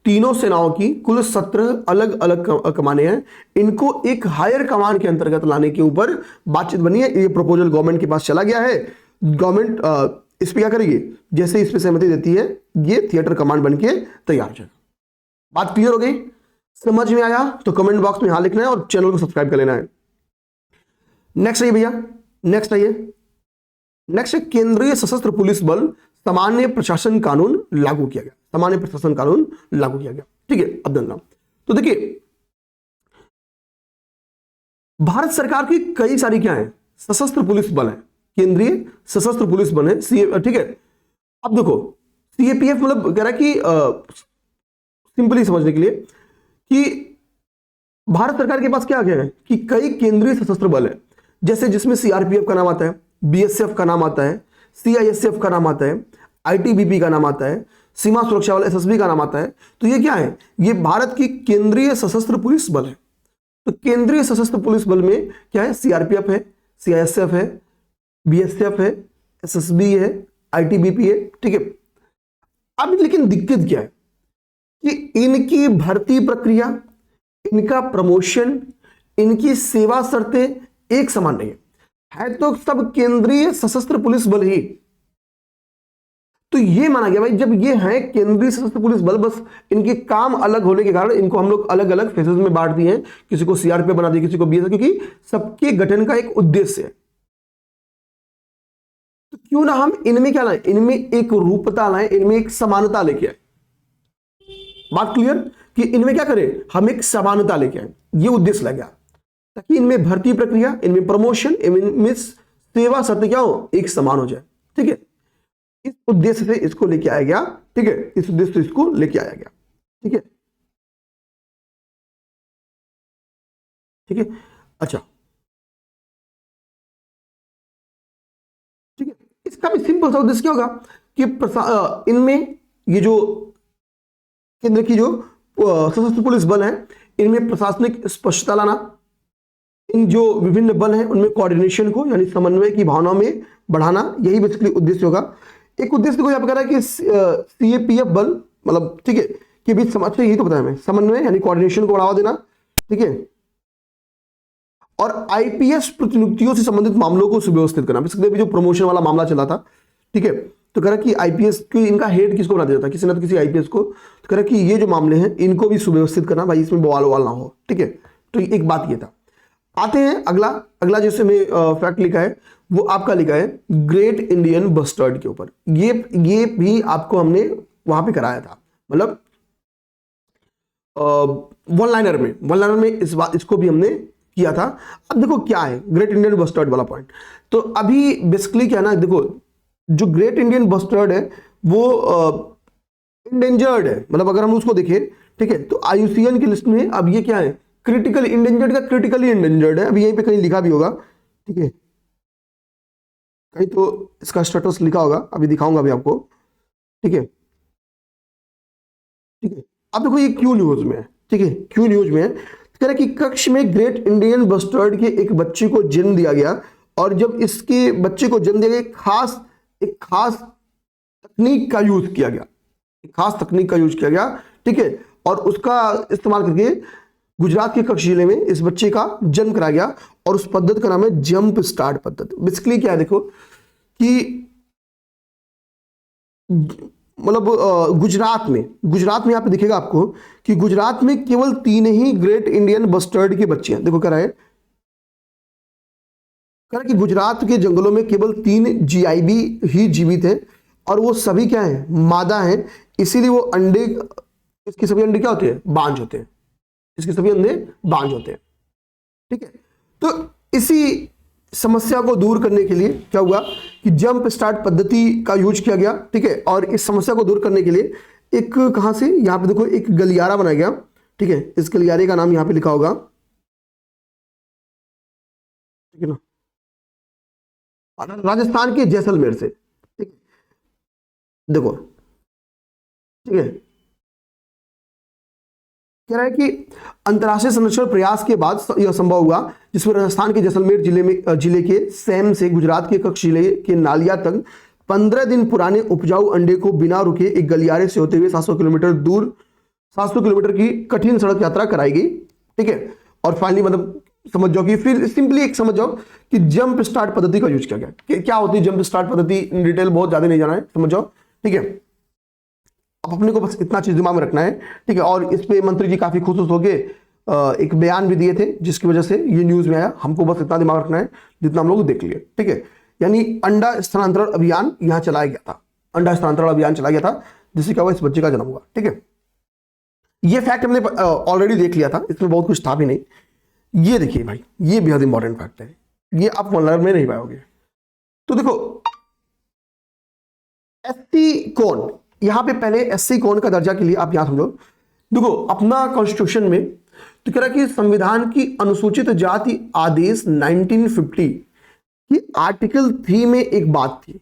तीनों सेनाओं की कुल 17 अलग अलग कमाने हैं। इनको एक हायर कमान के अंतर्गत लाने के ऊपर बातचीत बनी है। ये प्रपोजल गवर्नमेंट के पास चला गया है। गवर्नमेंट इस पे क्या करेगी, जैसे इस पे सहमति देती है, ये थिएटर कमांड बन के तैयार हो जाएगा। बात क्लियर हो गई, समझ में आया तो कमेंट बॉक्स में हाँ लिखना है और चैनल को सब्सक्राइब कर लेना है। नेक्स्ट आइए भैया, नेक्स्ट आइए। नेक्स्ट है केंद्रीय सशस्त्र पुलिस बल सामान्य प्रशासन कानून लागू किया गया। सामान्य प्रशासन कानून लागू किया गया। ठीक है, अब ध्यान दो। तो देखिए भारत सरकार की कई सारी क्या है, सशस्त्र पुलिस बल है, केंद्रीय सशस्त्र पुलिस बल है, ठीक है। अब देखो CAPF मतलब कह रहा है कि सिंपली समझने के लिए कि भारत सरकार के पास क्या है कि कई केंद्रीय सशस्त्र बल है, जैसे जिसमें CRPF का नाम आता है, BSF का नाम आता है, CISF का नाम आता है, ITBP का नाम आता है, सीमा सुरक्षा बल SSB का नाम आता है। तो ये क्या है, ये भारत की केंद्रीय सशस्त्र पुलिस बल है। तो केंद्रीय सशस्त्र पुलिस बल में क्या है, CRPF है, CISF है, BSF है, SSB है, ITBP है, ठीक है। अब लेकिन दिक्कत क्या है कि इनकी भर्ती प्रक्रिया, इनका प्रमोशन, इनकी सेवा शर्तें एक समान नहीं है तो सब केंद्रीय सशस्त्र पुलिस बल ही। तो ये माना गया भाई जब ये है केंद्रीय सशस्त्र पुलिस बल, बस इनके काम अलग होने के कारण इनको हम लोग अलग अलग फेजेस में बांट दिए हैं, किसी को CRPF बना दिया, किसी को BSF, क्योंकि सबके गठन का एक उद्देश्य है। तो क्यों ना हम इनमें क्या लाएं, इनमें एक रूपता लाएं, इनमें एक समानता लेके आए। बात क्लियर कि इनमें क्या करें, हम एक समानता लेके आए, ये उद्देश्य लग गया, ताकि इनमें भर्ती प्रक्रिया, इनमें प्रमोशन, इनमें सेवा शर्तें क्या हो, एक समान हो जाए, ठीक है। इस उद्देश्य से इसको लेके आया गया, ठीक है, इस उद्देश्य से इसको लेके आया गया, ठीक है, ठीक है। अच्छा, ठीक है, इसका भी सिंपल सा उद्देश्य क्या होगा कि इनमें ये जो केंद्र की जो सशस्त्र पुलिस बल है, इनमें प्रशासनिक स्पष्टता लाना, इन जो विभिन्न बल हैं उनमें कोऑर्डिनेशन को यानी समन्वय की भावना में बढ़ाना, यही बेसिकली उद्देश्य होगा। एक उद्देश्य को यहाँ पे कह रहा है कि CAPF बल, मतलब ठीक है, के बीच समझते, यही तो बताया मैं, समन्वय यानी कोऑर्डिनेशन को बढ़ावा देना, ठीक है, और IPS प्रतिनियुक्तियों से संबंधित मामलों को सुव्यवस्थित करना। बेसिकली जो प्रमोशन वाला मामला चला था, ठीक है, तो कह रहा कि IPS की इनका हेड किसको बना दिया जाता, किसी ना तो किसी IPS को। तो कह रहा कि ये जो मामले हैं इनको भी सुव्यवस्थित करना, भाई इसमें बवाल ववाल ना हो, ठीक है। तो एक बात ये था। आते हैं अगला जैसे में फैक्ट लिखा है वो आपका लिखा है ग्रेट इंडियन बस्टर्ड के ऊपर। ये भी आपको हमने वहां पे कराया था, मतलब वन लाइनर में इसको भी हमने किया था। अब देखो क्या है ग्रेट इंडियन बस्टर्ड वाला पॉइंट। तो अभी बेसिकली क्या है ना, देखो जो ग्रेट इंडियन बस्टर्ड है वो इंडेंजर्ड है, मतलब अगर हम उसको देखें, ठीक है, तो IUCN की लिस्ट में अब ये क्या है, क्रिटिकल इंडेंजर्ड का क्रिटिकली इंडेंजर्ड है। अभी यहीं पे कहीं लिखा भी होगा, ठीक है, कहीं तो इसका स्टेटस लिखा होगा, अभी दिखाऊंगा अभी आपको, ठीक है, ठीक है। अब देखो ये क्यू न्यूज में है, ठीक है, क्यू न्यूज में है, कह रहा है कि कक्ष में ग्रेट इंडियन बस्टर्ड के एक बच्चे को जन्म दिया गया, और जब इसके बच्चे को जन्म दिया गया एक खास तकनीक का यूज किया गया, एक खास तकनीक का यूज किया गया, ठीक है, और उसका इस्तेमाल करके गुजरात के कच्छ जिले में इस बच्चे का जन्म कराया गया, और उस पद्धति का नाम है जंप स्टार्ट पद्धति। बेसिकली क्या है देखो कि मतलब गुजरात में यहाँ पे दिखेगा आपको कि गुजरात में केवल 3 ही ग्रेट इंडियन बस्टर्ड के बच्चे हैं। देखो कह रहा है कि गुजरात के जंगलों में केवल 3 GIB ही जीवित हैं, और वो सभी क्या है, मादा हैं, इसीलिए वो अंडे, इसके सभी अंडे क्या होते हैं, बांझ होते हैं, इसके सभी अंडे बांझ होते हैं, ठीक है। तो इसी समस्या को दूर करने के लिए क्या हुआ कि जंप स्टार्ट पद्धति का यूज किया गया, ठीक है, और इस समस्या को दूर करने के लिए एक कहां से, यहां पे देखो एक गलियारा बनाया गया, ठीक है, इस गलियारे का नाम यहां पे लिखा होगा, ठीक है ना, राजस्थान के जैसलमेर से, ठीक है, देखो, ठीक है, कह रहा है कि अंतर्राष्ट्रीय संरक्षण प्रयास के बाद यह संभव हुआ, जिसमें राजस्थान के जैसलमेर जिले के सैम से गुजरात के कच्छ जिले के नालिया तक 15 दिन पुराने उपजाऊ अंडे को बिना रुके एक गलियारे से होते हुए 700 किलोमीटर की कठिन सड़क यात्रा कराई गई, ठीक है। और फाइनली मतलब समझ जाओ कि फिर सिंपली एक समझ जाओ कि जंप स्टार्ट पद्धति का यूज किया गया। क्या होती है जंप स्टार्ट पद्धति, इन डिटेल बहुत ज्यादा नहीं जाना है, समझ जाओ, ठीक है। अब अपने को बस इतना चीज दिमाग में रखना है, ठीक है। और इस पे मंत्री जी काफी खुश हो गए, एक बयान भी दिए थे जिसकी वजह से ये न्यूज में आया। हमको बस इतना दिमाग रखना है जितना हम लोग देख लिए, ठीक है। यानी अंडा स्थानांतरण अभियान यहाँ चलाया गया था, अंडा स्थानांतरण अभियान चलाया गया था, जिससे क्या हुआ, इस बच्चे का जन्म हुआ, ठीक है। ये फैक्ट हमने ऑलरेडी देख लिया था, इसमें बहुत कुछ था भी नहीं। ये देखिए भाई, ये बेहद इंपॉर्टेंट फैक्ट है, ये आप ऑनलाइन में नहीं पाओगे। तो देखो SC कौन, यहां पे पहले SC कौन का दर्जा के लिए आप यहां समझो। देखो अपना कॉन्स्टिट्यूशन में तो कह रहा कि संविधान की अनुसूचित जाति आदेश 1950 की आर्टिकल 3 में एक बात थी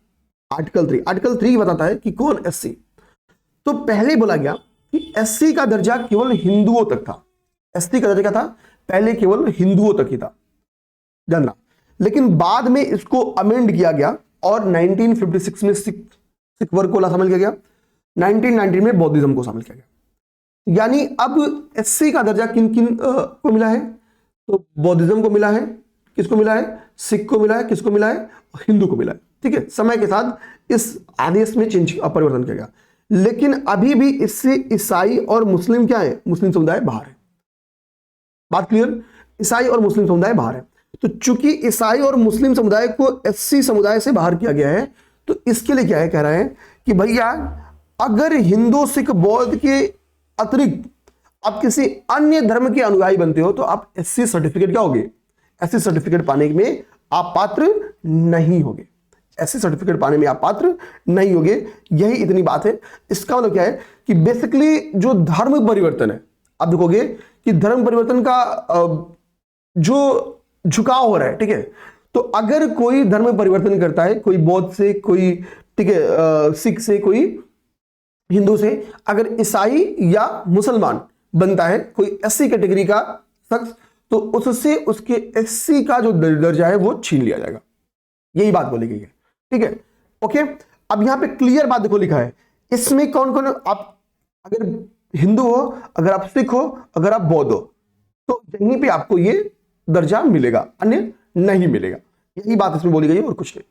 आर्टिकल 3 बताता है कि कौन एससी। तो पहले बोला गया कि एससी का दर्जा केवल हिंदुओं तक था। एससी का दर्जा क्या था? पहले केवल हिंदुओं तक ही था, जानना। लेकिन बाद में इसको अमेंड किया गया और 1956 में सिख वर्ग को शामिल किया गया, 1919 में बौद्धिज्म को शामिल किया गया। यानी अब एससी का दर्जा किन किन को मिला है? तो बौद्धिज्म को मिला है, किसको मिला है? सिख को मिला है, किसको मिला है? हिंदू को मिला है। ठीक है, समय के साथ इस आदेश में परिवर्तन किया गया, लेकिन अभी भी इससे ईसाई और मुस्लिम क्या है? मुस्लिम समुदाय बाहर है। बात क्लियर? ईसाई और मुस्लिम समुदाय बाहर है। तो चूंकि ईसाई और मुस्लिम समुदाय को एससी समुदाय से बाहर किया गया है, तो इसके लिए क्या है, कह रहे हैं कि भैया अगर हिंदू सिख बौद्ध के अतिरिक्त आप किसी अन्य धर्म के अनुयायी बनते हो तो आप एससी सर्टिफिकेट क्या होगे? एससी सर्टिफिकेट पाने में आप पात्र नहीं होगे। एससी सर्टिफिकेट पाने में आप पात्र नहीं होगे, यही इतनी बात है। इसका मतलब क्या है कि बेसिकली जो धर्म परिवर्तन है, आप देखोगे कि धर्म परिवर्तन का जो झुकाव हो रहा है, ठीक है, तो अगर कोई धर्म परिवर्तन करता है, कोई बौद्ध से, कोई ठीक है सिख से, कोई हिंदू से, अगर ईसाई या मुसलमान बनता है कोई एससी कैटेगरी का शख्स, तो उससे उसके एससी का जो दर्जा है वो छीन लिया जाएगा। यही बात बोली गई है। ठीक है, ओके। अब यहां पे क्लियर बात देखो लिखा है, इसमें कौन कौन, आप अगर हिंदू हो, अगर आप सिख हो, अगर आप बौद्ध हो, तो यहीं पे आपको ये दर्जा मिलेगा, अन्य नहीं मिलेगा। यही बात इसमें बोली गई है और कुछ नहीं।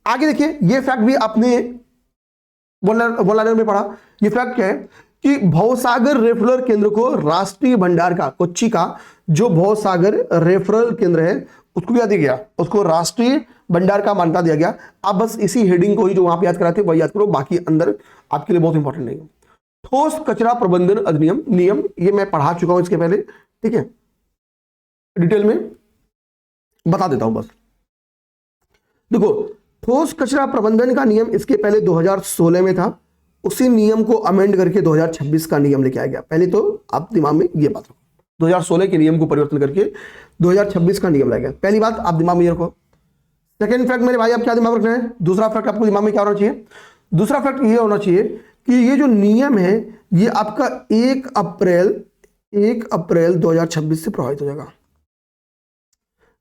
आगे देखिए, ये फैक्ट भी आपने वोलानर में पढ़ा। ये फैक्ट क्या है कि भवसागर रेफरल केंद्र को राष्ट्रीय भंडार का, कोच्चि का जो भवसागर रेफरल केंद्र है उसको क्या दिया गया? उसको राष्ट्रीय भंडार का मान्यता दिया गया। आप बस इसी हेडिंग को ही जो वहां पे याद कराते वही याद करो, बाकी अंदर आपके लिए बहुत इंपॉर्टेंट नहीं है। ठोस कचरा प्रबंधन अधिनियम नियम, ये मैं पढ़ा चुका हूं इसके पहले, ठीक है, डिटेल में बता देता हूं बस। देखो, ठोस कचरा प्रबंधन का नियम इसके पहले 2016 में था, उसी नियम को अमेंड करके 2026 का नियम लेके आया गया। पहले तो आप दिमाग में ये बात रखो, 2016 के नियम को परिवर्तन करके 2026 का नियम लाया गया। पहली बात आप दिमाग में ये रखो। सेकेंड फैक्ट मेरे भाई, आप क्या दिमाग रखना है? दूसरा फैक्ट आपको दिमाग में क्या होना चाहिए? दूसरा फैक्ट ये होना चाहिए कि ये जो नियम है ये आपका 1 अप्रैल 2026 से प्रभावित हो जाएगा।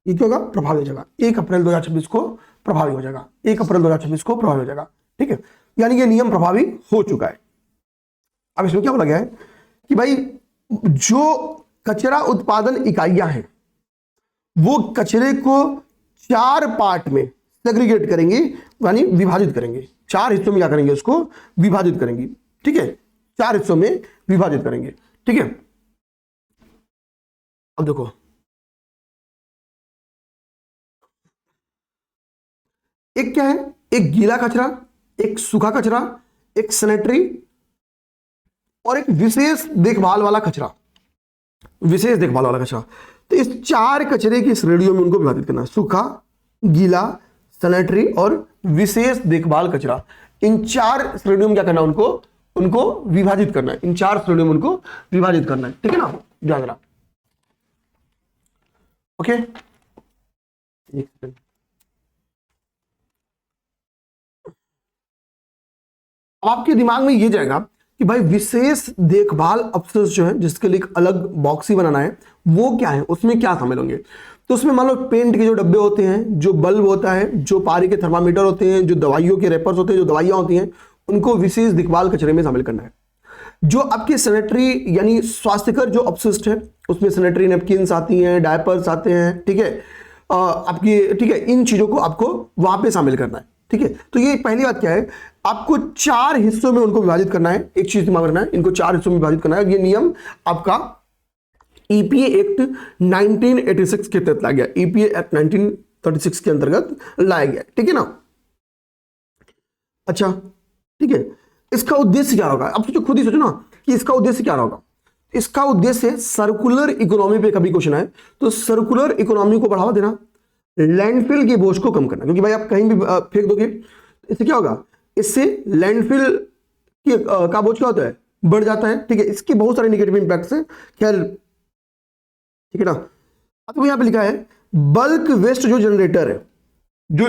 ये क्या होगा? प्रभावी हो जाएगा। 1 अप्रैल 2026 को प्रभावी हो जाएगा। 1 अप्रैल 2026 को प्रभावी हो जाएगा। ठीक है, यानी ये नियम प्रभावी हो चुका है। अब इसमें क्या बोला गया है कि भाई जो कचरा उत्पादन इकाइयां हैं वो कचरे को 4 पार्ट में सेग्रीगेट करेंगे, यानी विभाजित करेंगे। 4 हिस्सों में क्या करेंगे? उसको विभाजित करेंगे। ठीक है, 4 हिस्सों में विभाजित करेंगे। ठीक है, अब देखो, एक क्या है? एक गीला कचरा, एक सूखा कचरा, एक सैनिटरी और एक विशेष देखभाल वाला कचरा। विशेष देखभाल वाला कचरा, तो इस 4 कचरे की श्रेणियों में उनको विभाजित करना है। सूखा, गीला, सैनिटरी और विशेष देखभाल कचरा। इन 4 श्रेणियों में क्या करना है? उनको विभाजित करना है। इन 4 श्रेणियों में उनको विभाजित करना है। ठीक है ना, ध्यान रखना। ओके, अब आपके दिमाग में ये जाएगा कि भाई विशेष देखभाल अपशिष्ट जो है, जिसके लिए एक अलग बॉक्स ही बनाना है, वो क्या है, उसमें क्या शामिल होंगे? तो उसमें मान लो पेंट के जो डब्बे होते हैं, जो बल्ब होता है, जो पानी के थर्मामीटर होते हैं, जो दवाइयों के रैपर्स होते हैं, जो दवाइयां होती हैं, उनको विशेष देखभाल कचरे में शामिल करना है। जो आपकी सैनिटरी यानी स्वास्थ्यकर जो अपशिष्ट है, उसमें सैनिटरी नैपकिन्स आती हैं, डायपर्स आते हैं, ठीक है, आपकी, ठीक है, इन चीजों को आपको वहां पे शामिल करना है। ठीक है, तो ये पहली बात क्या है, आपको 4 हिस्सों में उनको विभाजित करना है। एक चीज दिमाग रखना है, इनको 4 हिस्सों में विभाजित करना है। ये नियम आपका ईपीए एक्ट 1986 के तहत लाया गया, ईपीए एक्ट 1936 के अंतर्गत लाया गया। ठीक है ना, अच्छा, ठीक है, इसका उद्देश्य क्या होगा? अब सोचो, खुद ही सोचो ना कि इसका उद्देश्य क्या होगा। इसका उद्देश्य सर्कुलर इकोनॉमी पे कभी क्वेश्चन आए तो सर्कुलर इकोनॉमी को बढ़ावा देना, लैंडफिल के बोझ को कम करना। क्योंकि भाई आप कहीं भी फेंक दोगे, इससे क्या होगा? इससे लैंडफिल का बोझ क्या होता है? बढ़ जाता है। ठीक है, इसके बहुत सारे नेगेटिव इंपैक्ट्स हैं। खैर, ठीक है ना। अब यहां पे लिखा है बल्क वेस्ट जो जनरेटर है, जो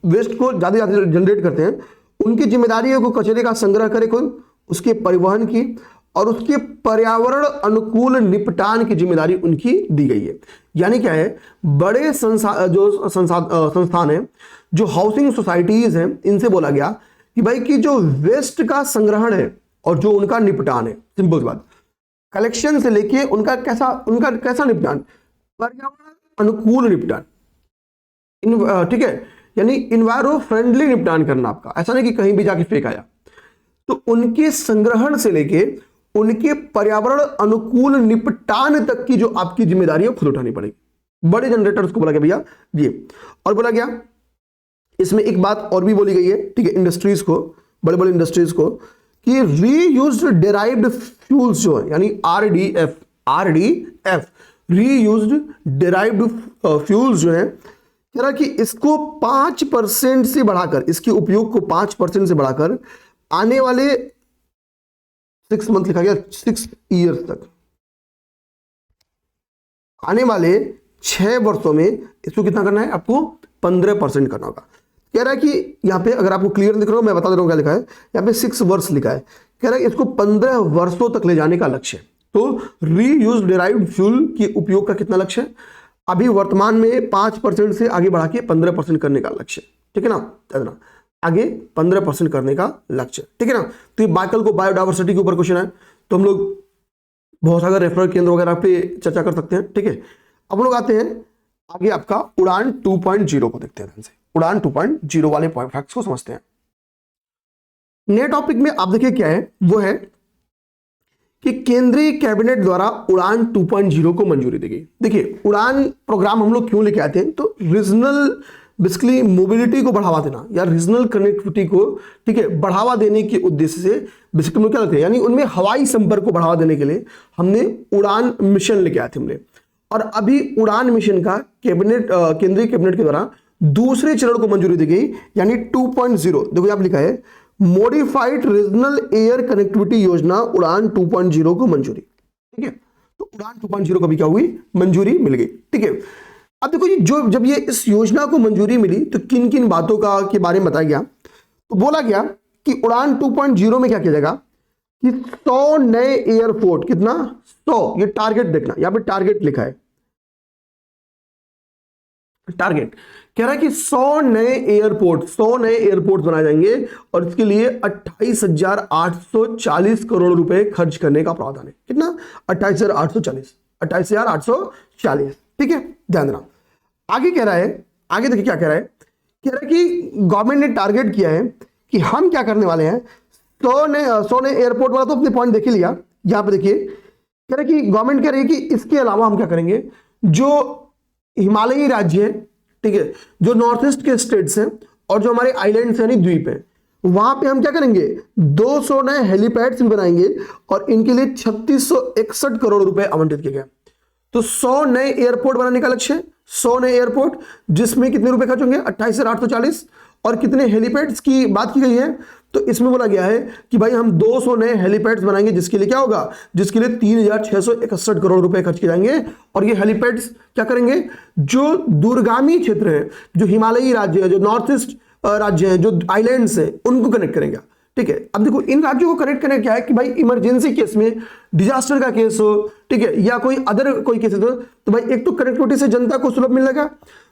वेस्ट को ज्यादा जनरेट करते हैं, उनकी जिम्मेदारी है को कचरे का संग्रह करे कोई, उसके परिवहन की और उसके पर्यावरण अनुकूल निपटान की जिम्मेदारी उनकी दी गई है। यानी क्या है, बड़े संस्थान है, जो हाउसिंग सोसाइटीज हैं, इनसे बोला गया कि भाई कि जो वेस्ट का संग्रहण है और जो उनका निपटान है, सिंपल सी बात, कलेक्शन से लेके उनका कैसा निपटान, पर्यावरण अनुकूल निपटान, ठीक है, यानी इन्वायरो फ्रेंडली निपटान करना आपका, ऐसा नहीं कि कहीं भी जाके फेंक आया। तो उनके संग्रहण से लेके उनके पर्यावरण अनुकूल निपटान तक की जो आपकी जिम्मेदारी है खुद उठानी पड़ेगी। बड़े जनरेटर्स को बोला गया भैया ये, और बोला गया इसमें एक बात और भी बोली गई है, ठीक है, इंडस्ट्रीज को, बड़े बड़े इंडस्ट्रीज को, कि रीयूज्ड डेराइव्ड फ्यूल्स जो है, यानी आरडीएफ रीयूज्ड डेराइव्ड फ्यूल्स जो है, कह रहा कि इसको 5% से बढ़ाकर, इसके उपयोग को 5% से बढ़ाकर आने वाले 6 मंथ लिखा गया 6 ईयर्स तक, आने वाले 6 वर्षों में इसको कितना करना है, आपको 15% करना होगा। कह रहा है कि यहां पे अगर आपको क्लियर दिख रहा हो, मैं बता दे रहा हूं क्या लिखा है, यहां पे 6 वर्ष लिखा है, कह रहा है इसको 15 वर्षों तक ले जाने का लक्ष्य है। तो रीयूज्ड डेराइव्ड फ्यूल के उपयोग का कितना लक्ष्य है, अभी वर्तमान में 5% से आगे बढ़ा के 15% करने का लक्ष्य, ठीक है ना, आगे 15% करने का लक्ष्य, ठीक है ना। तो ये बाइकल को बायोडाइवर्सिटी के ऊपर क्वेश्चन है, तो हम लोग बहुत सारे रेफरल केंद्र वगैरह पे चर्चा कर सकते हैं, ठीक है। अब लोग आते हैं आगे आपका उड़ान 2.0 को देखते हैं ध्यान से, उड़ान 2.0 वाले फैक्ट्स को समझते हैं। नए टॉपिक में आप देखिए क्या है, वो है कि केंद्रीय कैबिनेट द्वारा उड़ान 2.0 को मंजूरी दी गई। देखिए उड़ान प्रोग्राम हम लोग क्यों लेके आते हैं, तो रीजनल बेसिकली मोबिलिटी को बढ़ावा देना या रीजनल कनेक्टिविटी को, ठीक है, बढ़ावा देने के उद्देश्य से बेसिकली हम क्या लगता है, यानी उनमें हवाई संपर्क को बढ़ावा देने के लिए हमने उड़ान मिशन लेके आए थे हमने। और अभी उड़ान मिशन का कैबिनेट, केंद्रीय कैबिनेट के द्वारा दूसरे चरण को मंजूरी दी गई, यानी 2.0। देखो यहाँ लिखा है मॉडिफाइड रीजनल एयर कनेक्टिविटी योजना उड़ान 2.0 को मंजूरी, ठीक है। तो उड़ान 2.0 को भी क्या हुई, मंजूरी मिल गई, ठीक है। अब देखो ये जो जब ये इस योजना को मंजूरी मिली तो किन किन बातों का के बारे में बताया गया, तो बोला गया कि उड़ान 2.0 में क्या किया जाएगा कि 100 नए एयरपोर्ट, कितना 100, ये टारगेट देखना, यहां पे टारगेट लिखा है, टारगेट कह रहा है कि 100 नए एयरपोर्ट बनाए जाएंगे और इसके लिए 28,840 करोड़ रुपए खर्च करने का प्रावधान है। कितना, 28,840, ठीक है, ध्यान देना। आगे कह रहा है, आगे देखिए क्या कह रहा है, कह रहा है कि गवर्नमेंट ने टारगेट किया है कि हम क्या करने वाले हैं, 100 नए एयरपोर्ट वाला तो अपने पॉइंट देख लिया, यहां पे देखिए कह रहा है कि गवर्नमेंट कह रही है कि इसके अलावा हम क्या करेंगे, जो हिमालयी राज्य है, ठीक है, जो नॉर्थ ईस्ट के स्टेट्स हैं और जो हमारे आइलैंड्स यानी द्वीप है, वहां पे हम क्या करेंगे, 200 नए हेलीपैड्स भी बनाएंगे और इनके लिए 3661 करोड़ रुपए आवंटित किए गए। तो 100 नए एयरपोर्ट बनाने का लक्ष्य है, 100 नए एयरपोर्ट, जिसमें कितने रुपए खर्च होंगे, 28,840, और कितने हेलीपैड्स की बात की गई है, तो इसमें बोला गया है कि भाई हम 200 नए हेलीपैड्स बनाएंगे, जिसके लिए क्या होगा, जिसके लिए 3,661 करोड़ रुपए खर्च किए जाएंगे। और ये हेलीपैड्स क्या करेंगे, जो दूरगामी क्षेत्र है, जो हिमालयी राज्य है, जो नॉर्थ ईस्ट राज्य है, जो आइलैंड्स है, उनको कनेक्ट करेंगे, ठीक है। अब देखो इन राज्यों को कनेक्ट करने क्या है कि भाई इमरजेंसी केस में, डिजास्टर का केस हो, ठीक है, या कोई अदर कोई केस हो, तो भाई एक तो कनेक्टिविटी से जनता को सुलभ मिलेगा,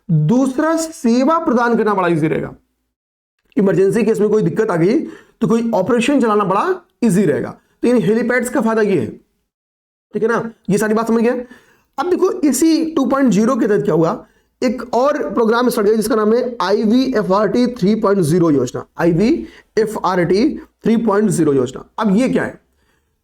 दूसरा सेवा प्रदान करना बड़ा इजी रहेगा। इमरजेंसी केस में कोई दिक्कत आ गई तो कोई ऑपरेशन चलाना बड़ा इजी रहेगा। तो इन हेलीपैड्स का फायदा ये है, ठीक है ना, ये सारी बात समझ गए। अब देखो इसी 2.0 के तहत क्या हुआ, एक और प्रोग्राम स्टार्ट किया जिसका नाम है IVFRT 3.0 योजना, IVFRT 3.0 योजना। अब ये क्या है,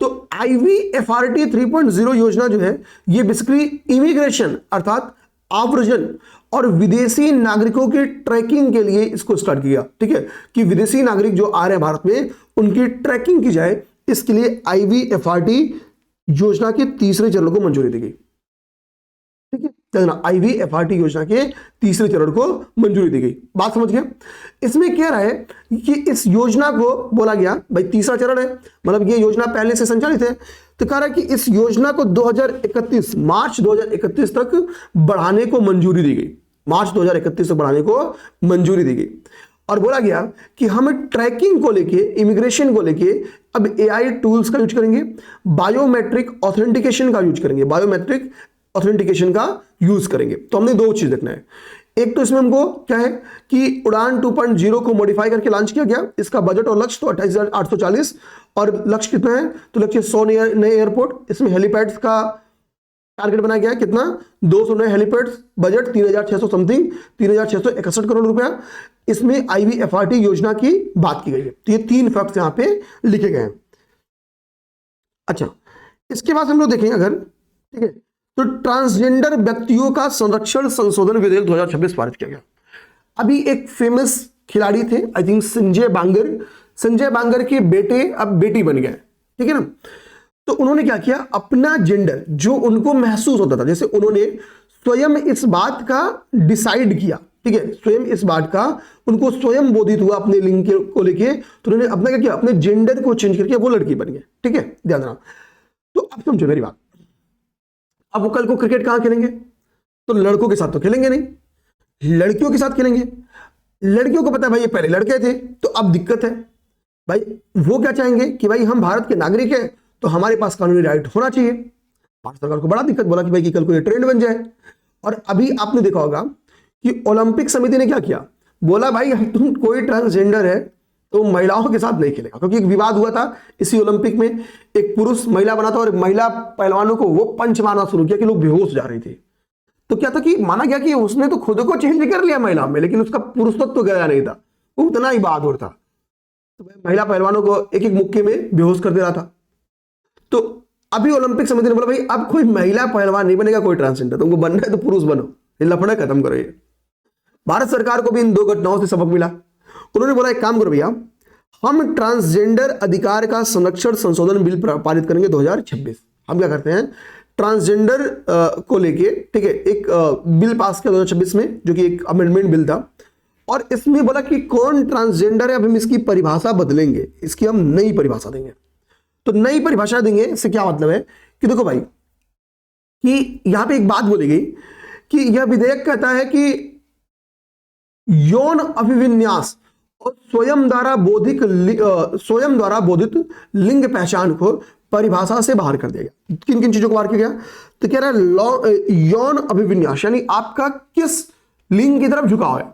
तो IVFRT 3.0 योजना जो है, ये बेसिकली इमिग्रेशन अर्थात आव्रजन और विदेशी नागरिकों के ट्रैकिंग के लिए इसको स्टार्ट किया, ठीक है, कि विदेशी नागरिक जो आ रहे हैं भारत में उनकी ट्रैकिंग की जाए, इसके लिए IVFRT योजना के तीसरे चरण को मंजूरी दी गई, ठीक है, IVFRT योजना के तीसरे चरण को मंजूरी दी गई। बात समझ गए। इसमें कह रहा है कि इस योजना को बोला गया भाई तीसरा चरण है, मतलब ये योजना पहले से संचालित है, तो कह रहा है कि इस योजना को 2031 मार्च 2031 तक बढ़ाने को मंजूरी दी गई, मार्च 2031 तक बढ़ाने को मंजूरी दी गई। और बोला गया कि हम ट्रैकिंग को लेके, इमिग्रेशन को लेके अब एआई टूल्स का यूज करेंगे, बायोमेट्रिक ऑथेंटिकेशन का यूज करेंगे, बायोमेट्रिक ऑथेंटिकेशन का यूज करेंगे। तो हमने दो चीज देखना है। एक तो इसमें हमको क्या है कि उड़ान 2.0 को मॉडिफाई करके लॉन्च किया गया। इसका बजट और लक्ष्य तो 28,840 और लक्ष्य कितना है, तो लक्ष्य 100 नए एयरपोर्ट। इसमें हेलीपैड्स का टारगेट बनाया गया है, कितना, 200 नए हेलीपैड्स, बजट 3,600 समथिंग 3,661 करोड़ रुपया। इसमें IVFRT योजना की बात की गई है। तो ये 3 फैक्ट्स यहां पे लिखे गए हैं। अच्छा, इसके बाद हम लोग देखेंगे अगर, ठीक है, तो ट्रांसजेंडर व्यक्तियों का संरक्षण संशोधन विधेयक 2026 पारित किया गया। अभी एक फेमस खिलाड़ी थे, आई थिंक संजय बांगर के बेटे अब बेटी बन गए, ठीक है ना। तो उन्होंने क्या किया, अपना जेंडर जो उनको महसूस होता था, जैसे उन्होंने स्वयं इस बात का डिसाइड किया, ठीक है, स्वयं इस बात का उनको स्वयं बोधित हुआ अपने लिंग को लेके, तो उन्होंने अपना क्या किया, अपने जेंडर को चेंज करके वो लड़की बन गए, ठीक है, ध्यान रखना। तो अब समझो मेरी बात, अब वो कल को क्रिकेट कहां खेलेंगे, तो लड़कों के साथ तो खेलेंगे नहीं, लड़कियों के साथ खेलेंगे। लड़कियों को पता है भाई ये पहले लड़के थे, तो अब दिक्कत है भाई, वो क्या चाहेंगे कि भाई हम भारत के नागरिक हैं तो हमारे पास कानूनी राइट होना चाहिए। भारत सरकार को बड़ा दिक्कत, बोला कि भाई कि कल को ये ट्रेंड बन जाए। और अभी आपने देखा होगा कि ओलंपिक समिति ने क्या किया, बोला भाई तुम कोई ट्रांसजेंडर है तो महिलाओं के साथ नहीं खेलेगा, क्योंकि एक विवाद हुआ था इसी ओलंपिक में, एक पुरुष महिला बना था और महिला पहलवानों को वो पंच मारना शुरू किया कि लोग बेहोश जा रही थी। तो क्या था कि माना गया कि उसने तो खुद को चेंज कर लिया महिला में, लेकिन उसका पुरुषत्व तो गया नहीं था, वो उतना ही बहादुर था। तो महिला पहलवानों को एक एक मुक्के में बेहोश कर दे रहा था। तो अभी ओलंपिक समिति ने बोला भाई अब कोई महिला पहलवान नहीं बनेगा, कोई ट्रांसजेंडर, तुमको बनना है तो पुरुष बनो, ये लफड़ा खत्म करो। ये भारत सरकार को भी इन 2 घटनाओं से सबक मिला। उन्होंने बोला एक काम करो भैया, हम ट्रांसजेंडर अधिकार का संरक्षण संशोधन बिल पारित करेंगे 2026। हम क्या करते हैं, ट्रांसजेंडर को लेके, ठीक है, एक बिल पास किया 2026 में, जो कि एक अमेंडमेंट बिल था। और इसमें बोला कि कौन ट्रांसजेंडर है, अब हम इसकी परिभाषा बदलेंगे, इसकी हम नई परिभाषा देंगे। तो नई परिभाषा देंगे, इससे क्या मतलब है कि देखो भाई कि यहां पे एक बात बोली गई कि यह विधेयक कहता है कि यौन अभिविन्यास और स्वयं द्वारा बोधित लिंग पहचान को परिभाषा से बाहर कर दिया गया। किन किन चीजों को बाहर किया गया, तो कह रहा है यौन अभिविन्यास यानी आपका किस लिंग की तरफ झुकाव है,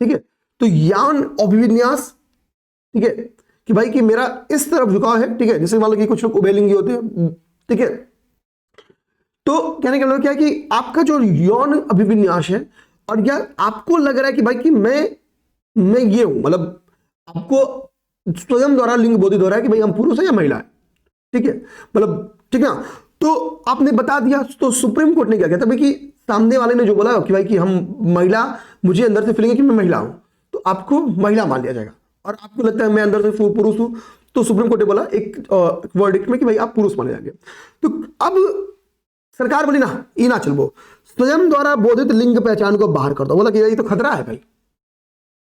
ठीक है। तो यौन अभिविन्यास, ठीक है, कि भाई कि मेरा इस तरफ झुकाव है, ठीक है, जैसे मान लो कि कुछ लोग उभयलिंगी होते हैं, ठीक है। तो कहने का मतलब क्या है कि आपका जो यौन अभिविन्यास है, और या आपको लग रहा है कि भाई कि मैं ये हूं, मतलब आपको स्वयं द्वारा लिंग बोधित हो रहा है कि भाई हम पुरुष है या महिला है, ठीक है, मतलब ठीक है ना। तो आपने बता दिया, तो सुप्रीम कोर्ट ने क्या कहता भाई कि सामने वाले ने जो बोला कि भाई कि हम महिला, मुझे अंदर से फीलिंग है कि मैं महिला हूं, तो आपको महिला मान लिया जाएगा। और आपको लगता है मैं अंदर से पुरुष हूं, तो सुप्रीम कोर्ट ने बोला एक वर्डिक्ट में कि भाई आप पुरुष माने जाएंगे। तो अब सरकार बोली ना, ये ना चलो, स्वयं द्वारा बोधित लिंग पहचान को बाहर कर दो। बोला कि ये तो खतरा है भाई,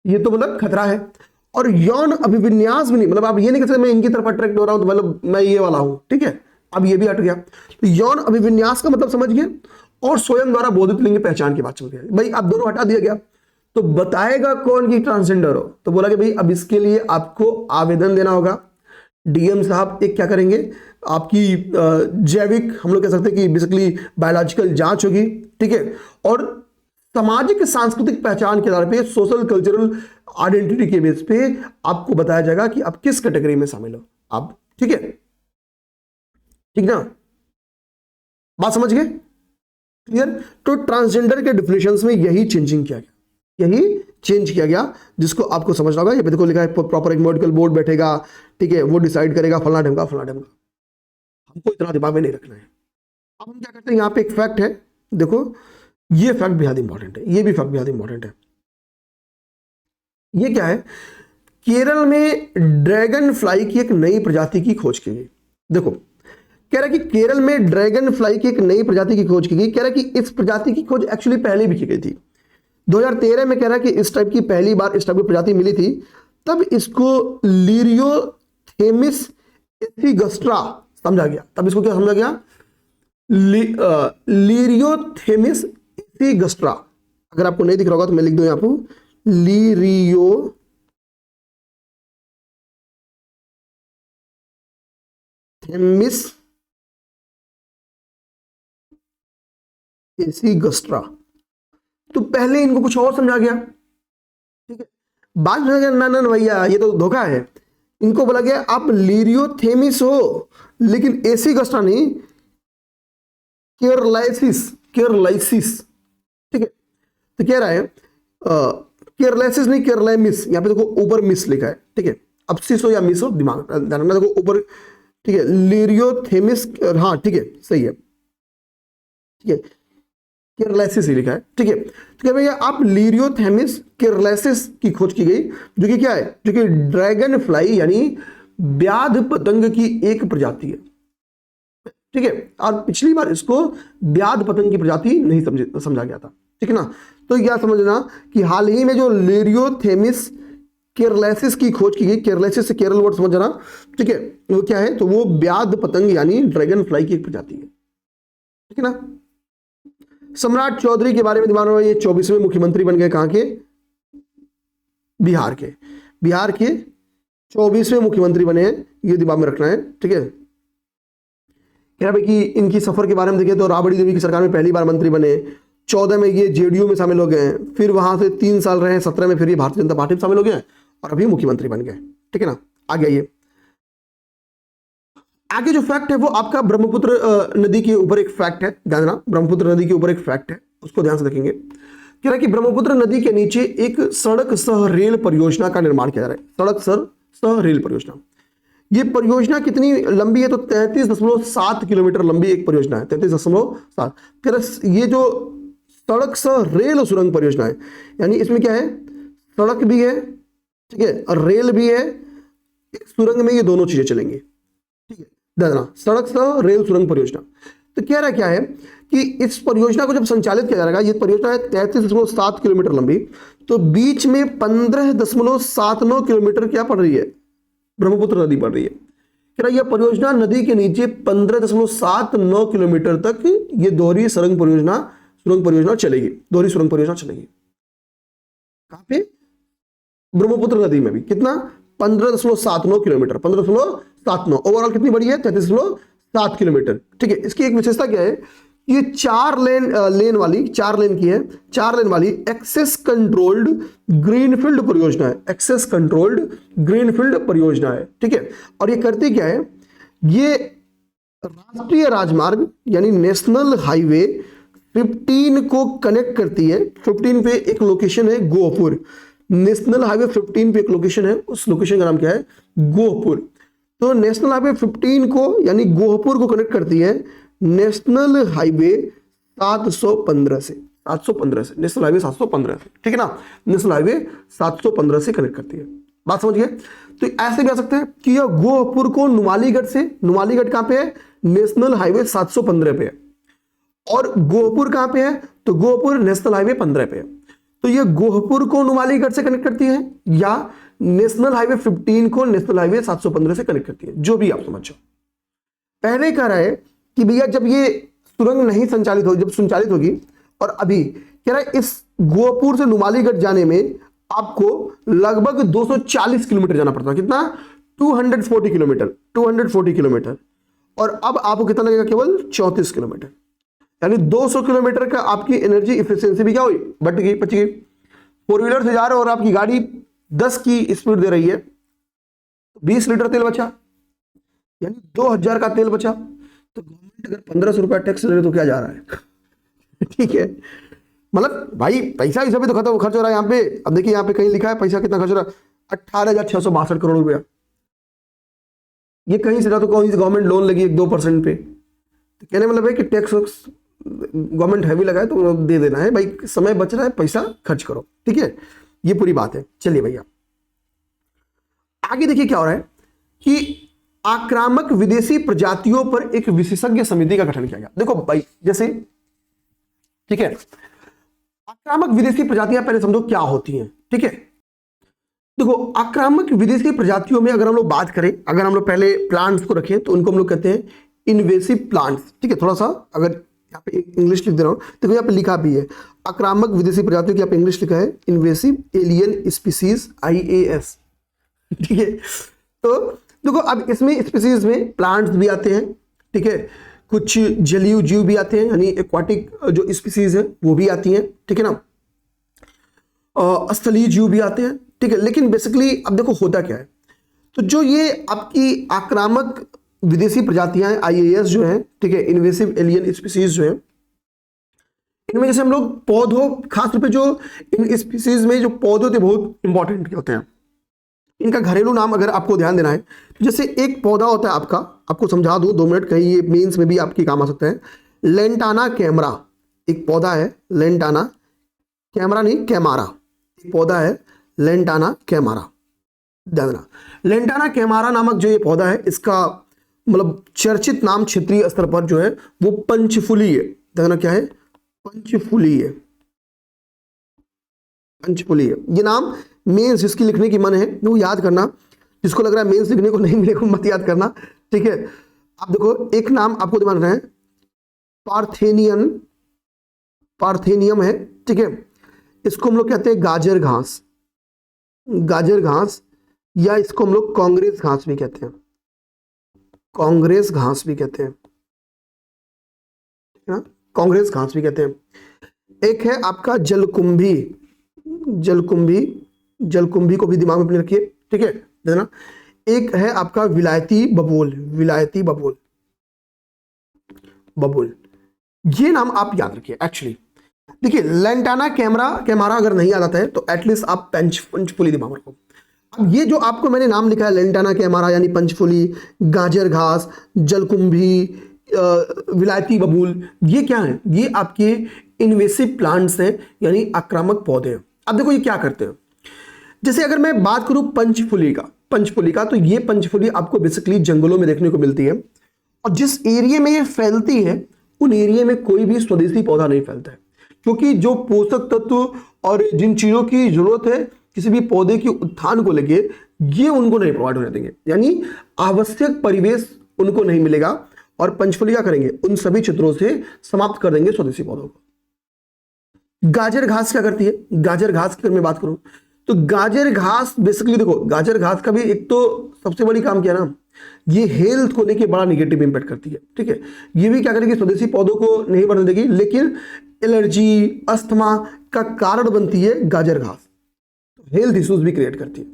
ये तो मतलब खतरा है। और यौन अभिविन्यास भी नहीं, मतलब आप ये नहीं कह सकते मैं इनकी तरफ अट्रैक्ट हो रहा हूं तो मतलब मैं ये वाला हूं, ठीक है, अब ये भी हट गया। तो यौन अभिविन्यास का मतलब समझ गए, और स्वयं द्वारा बोधित लिंग पहचान की बात समझ गए भाई, अब दोनों हटा दिया गया। तो बताएगा कौन कि ट्रांसजेंडर हो, तो बोला कि भाई अब इसके लिए आपको आवेदन देना होगा। डीएम साहब एक क्या करेंगे, आपकी जैविक, हम लोग कह सकते हैं कि बेसिकली बायोलॉजिकल जांच होगी, ठीक है, और सामाजिक सांस्कृतिक पहचान के आधार पे, सोशल कल्चरल आइडेंटिटी के बेस पे आपको बताया जाएगा कि आप किस कैटेगरी में शामिल हो आप, ठीक है, ठीक ना, बात समझ गए, क्लियर। तो ट्रांसजेंडर के डिफिनेशंस में यही चेंजिंग किया गया, यही चेंज किया गया, जिसको आपको समझना होगा। ये देखो लिखा है प्रॉपर एक मेडिकल बोर्ड बैठेगा, ठीक है, वो डिसाइड करेगा फलाना ढंगा फलाना ढंगा, हमको इतना दिमाग में नहीं रखना है। अब हम क्या करते हैं, यहां पे एक फैक्ट है, देखो ये फैक्ट बेहद इंपॉर्टेंट है, ये भी फैक्ट बेहद इंपॉर्टेंट है। ये क्या है, केरल में ड्रैगन फ्लाई की एक नई प्रजाति की खोज की गई। देखो कह रहा है कि केरल में ड्रैगन फ्लाई की एक नई प्रजाति की खोज की गई। कह रहा है कि इस प्रजाति की खोज एक्चुअली पहले भी की गई थी, 2013 में। कह रहा है कि इस टाइप की पहली बार इस टाइप की प्रजाति मिली थी, तब इसको लीरियोथेमिस एथिगस्ट्रा समझा गया। तब इसको क्या समझा गया, लीरियोथेमिस एथिगस्ट्रा, अगर आपको नहीं दिख रहा होगा तो मैं लिख दूं यहां पर लीरियो थेमिस एसीगस्ट्रा। तो पहले इनको कुछ और समझा गया, ठीक है, बाद में ना ना भैया ये तो धोखा है। इनको बोला गया आप लीरियोथेमिस हो लेकिन एसीगस्ट्रा नहीं, केरलाइसिस, केरलाइसिस, ठीक है। तो कह रहा है केरलाइसिस नहीं केरलाइमिस, यहां पे देखो ऊपर मिस लिखा है, ठीक है, अब सिस हो या मिस हो दिमाग ध्यान रखना, देखो ऊपर, ठीक है, लीरियोथेमिस, हाँ ठीक है सही है, ठीक है, केरलाइसिस ही लिखा है, ठीक है। तो क्या भैया आप लीरियोथेमिस केरलाइसिस की खोज की गई, जो कि क्या है, जो कि ड्रैगन फ्लाई यानी व्याध पतंग की एक प्रजाति है, ठीक है। और पिछली बार इसको व्याध पतंग की प्रजाति नहीं समझा गया था, ठीक है ना। तो यह समझना कि हाल ही में जो लीरियोथेमिस केरलाइसिस की खोज की गई, केरलाइसिस से केरल वर्ड समझना, ठीक है, वो क्या है, तो वो व्याध पतंग यानी ड्रैगन फ्लाई की एक प्रजाति है, ठीक है ना। सम्राट चौधरी के बारे में दिमाग में, ये 24वें मुख्यमंत्री बन गए, कहां के, बिहार के, बिहार के 24वें मुख्यमंत्री बने हैं, ये दिमाग में रखना है, ठीक है। कह रहा कि इनकी सफर के बारे में देखें तो राबड़ी देवी की सरकार में पहली बार मंत्री बने, 14 में ये जेडीयू में शामिल हो गए, फिर वहां से 3 साल रहे, 17 में फिर ये भारतीय जनता पार्टी में शामिल हो गए और अभी मुख्यमंत्री बन गए, ठीक है ना। आगे आइए, आगे जो फैक्ट है वो आपका ब्रह्मपुत्र नदी के ऊपर एक फैक्ट है, ध्यान देना, ब्रह्मपुत्र नदी के ऊपर एक फैक्ट है, उसको ध्यान से देखेंगे। कह रहा है कि ब्रह्मपुत्र नदी के नीचे एक सड़क सह रेल परियोजना का निर्माण किया जा रहा है, सड़क सह रेल परियोजना। ये परियोजना कितनी लंबी है, तो 33.7 किलोमीटर लंबी एक परियोजना है, 33.7। ये जो सड़क सह रेल सुरंग परियोजना है, यानी इसमें क्या है, सड़क भी है, ठीक है, और रेल भी है, एक सुरंग में ये दोनों चीजें चलेंगी, ठीक है, ध्यान, सड़क सह रेल सुरंग परियोजना। तो कह रहा क्या है कि इस परियोजना को जब संचालित किया जाएगा, ये परियोजना है 33.7 किलोमीटर लंबी, तो बीच में 15.79 किलोमीटर क्या पड़ रही है, ब्रह्मपुत्र नदी पड़ रही है। कह रहा यह परियोजना नदी के नीचे 15.79 किलोमीटर तक ये दोहरी सुरंग परियोजना चलेगी, दोहरी सुरंग परियोजना चलेगी। कहां पे, ब्रह्मपुत्र नदी में भी कितना, 15.79 किलोमीटर, 15.79, ओवरऑल कितनी बड़ी है, 33.7 किलोमीटर, ठीक है। इसकी एक विशेषता क्या है, ये 4 लेन की है, 4 लेन वाली एक्सेस कंट्रोल्ड ग्रीनफील्ड परियोजना है, एक्सेस कंट्रोल्ड ग्रीनफील्ड परियोजना है, ठीक है। और ये करती क्या है, ये राष्ट्रीय राजमार्ग यानी नेशनल हाईवे 15 को कनेक्ट करती है। 15 पे एक लोकेशन है गोहपुर, नेशनल हाईवे 15 पे एक लोकेशन है, उस लोकेशन का नाम क्या है, गोहपुर। तो नेशनल हाईवे 15 को यानी गोहपुर को कनेक्ट करती है नेशनल हाईवे 715 से, नेशनल हाईवे 715 से, ठीक है ना, नेशनल हाईवे 715 से कनेक्ट करती है, बात समझ गए। तो ऐसे भी आ सकते हैं कि यह गोहपुर को नुमालीगढ़ से, नुमालीगढ़ कहां पे है, नेशनल हाईवे 715 पे है, और गोहपुर कहां पे है, तो गोहपुर नेशनल हाईवे 15 पे है। तो ये गोहपुर को नुमालीगढ़ से कनेक्ट करती है या नेशनल हाईवे 15 को नेशनल हाईवे 715 से कनेक्ट करती है, जो भी आप समझो। पहले कह रहा है कि भैया जब ये सुरंग नहीं संचालित होगी, जब संचालित होगी, और अभी कह रहा है इस गोहपुर से नुमालीगढ़ जाने में आपको लगभग 240 किलोमीटर जाना पड़ता है, कितना, 240 किलोमीटर, 240 किलोमीटर, और अब आपको कितना लगेगा, केवल 34 किलोमीटर, यानी 200 किलोमीटर का आपकी एनर्जी इफिशियंसी भी क्या हुई, बढ़ गई, बच गई। 4 व्हीलर से जा रहे हो और आपकी गाड़ी 10 की स्पीड दे रही है, 20 लीटर तेल बचा, यानी 2000 का तेल बचा। तो गवर्नमेंट अगर 1500 रुपया टैक्स ले रही तो क्या जा रहा है ठीक है, मतलब भाई पैसा इस भी तो खत्म खर्च हो रहा है यहाँ पे। अब देखिए यहाँ पे कहीं लिखा है पैसा कितना खर्च हो रहा है, 18,662 करोड़ रुपया। ये कहीं से ना तो कहीं से गवर्नमेंट लोन लगी 1-2% पे, तो कहने मतलब है कि टैक्स गवर्नमेंट हैवी लगाए तो दे देना है भाई, समय बच रहा है, पैसा खर्च करो, ठीक है, ये पूरी बात है। चलिए भैया आगे देखिए क्या हो रहा है कि आक्रामक विदेशी प्रजातियों पर एक विशेषज्ञ समिति का गठन किया गया। देखो भाई जैसे, ठीक है, आक्रामक विदेशी प्रजातियां पहले समझो क्या होती हैं, ठीक है। देखो आक्रामक विदेशी प्रजातियों में अगर हम लोग बात करें, अगर हम लोग पहले प्लांट्स को रखें तो उनको हम लोग कहते हैं इन्वेसिव प्लांट्स, ठीक है। थोड़ा सा अगर यहाँ पे इंग्लिश लिख दे रहा हूँ, देखो यहाँ पे लिखा भी है आक्रामक विदेशी प्रजातियों की, यहाँ पे इंग्लिश लिखा है इन्वेसिव एलियन स्पीसीज IAS, ठीक है। तो देखो अब इसमें स्पीसीज में प्लांट्स भी आते हैं, ठीक है, कुछ जलीय जीव भी आते हैं, यानी एक्वाटिक जो स्पीसीज है वो भी आती हैं, ठीक है ना, स्थलीय जीव भी आते हैं, ठीक है। लेकिन बेसिकली अब देखो होता क्या है, तो जो ये आपकी आक्रामक विदेशी प्रजातियां हैं IAS जो है, ठीक है, इन्वेसिव एलियन स्पीसीज जो है, इनमें जैसे हम लोग पौधों, खासतौर पे जो इन स्पीसीज में जो पौधे होते हैं बहुत इंपॉर्टेंट होते हैं। इनका घरेलू नाम अगर आपको ध्यान देना है, तो जैसे एक पौधा होता है आपका, आपको समझा दूं 2 मिनट, कहीं ये मेंस में भी आपकी काम आ सकता है। लेंटाना कैमरा एक पौधा है, लेंटाना कैमरा नहीं कैमारा, एक पौधा है लेंटाना कैमारा, ध्यान देना। लेंटाना कैमारा नामक जो ये पौधा है, इसका मतलब चर्चित नाम क्षेत्रीय स्तर पर जो है वो पंचफुली है, ध्यान देना क्या है, पंचफुली है, पंचफुली है ये नाम। मेंस जिसकी लिखने की मन है वो याद करना, जिसको लग रहा है मेंस लिखने को नहीं मिलेगा मत याद करना, ठीक है। आप देखो एक नाम आपको ध्यान रखना है, पार्थेनियन, पार्थेनियम है, ठीक है, इसको हम लोग कहते हैं गाजर घास, गाजर घास, या इसको हम लोग कांग्रेस घास भी कहते हैं, कांग्रेस घास भी कहते हैं, ठीक है ना, कांग्रेस घास भी कहते हैं। एक है आपका जलकुंभी, जलकुंभी, जलकुंभी को भी दिमाग में अपने रखिए, ठीक है ना। एक है आपका विलायती बबूल, विलायती बबूल, बबूल, ये नाम आप याद रखिए। एक्चुअली देखिए लेंटाना कैमरा कैमारा अगर नहीं याद आता है तो एटलीस्ट आप पंचफुली दिमाग रखो। अब ये जो आपको मैंने नाम लिखा है लेंटाना कैमारा यानी पंचफुली, गाजर घास, जलकुंभी, विलायती बबूल, ये क्या है, ये आपके इन्वेसिव प्लांट्स हैं, यानी आक्रामक पौधे हैं। अब देखो ये क्या करते हैं, जैसे अगर मैं बात करूं पंचफुली का, पंचफुली का, तो ये पंचफुली आपको बेसिकली जंगलों में देखने को मिलती है, और जिस एरिया में ये फैलती है उन एरिया में कोई भी स्वदेशी पौधा नहीं फैलता है, क्योंकि जो पोषक तत्व और जिन चीजों की जरूरत है किसी भी पौधे के उत्थान को लेके, ये उनको नहीं प्रोवाइड होने देंगे, यानी आवश्यक परिवेश उनको नहीं मिलेगा, और पंचफुली क्या करेंगे, उन सभी क्षेत्रों से समाप्त कर देंगे स्वदेशी पौधों को। गाजर घास क्या करती है, गाजर घास की अगर मैं बात करूं तो गाजर घास बेसिकली देखो, गाजर घास का भी एक तो सबसे बड़ी काम क्या है ना, ये हेल्थ को लेके बड़ा नेगेटिव इंपैक्ट करती है, ठीक है। ये भी क्या करेगी, स्वदेशी पौधों को नहीं बढ़ने देगी, लेकिन एलर्जी, अस्थमा का कारण बनती है गाजर घास, हेल्थ इश्यूज भी क्रिएट करती है।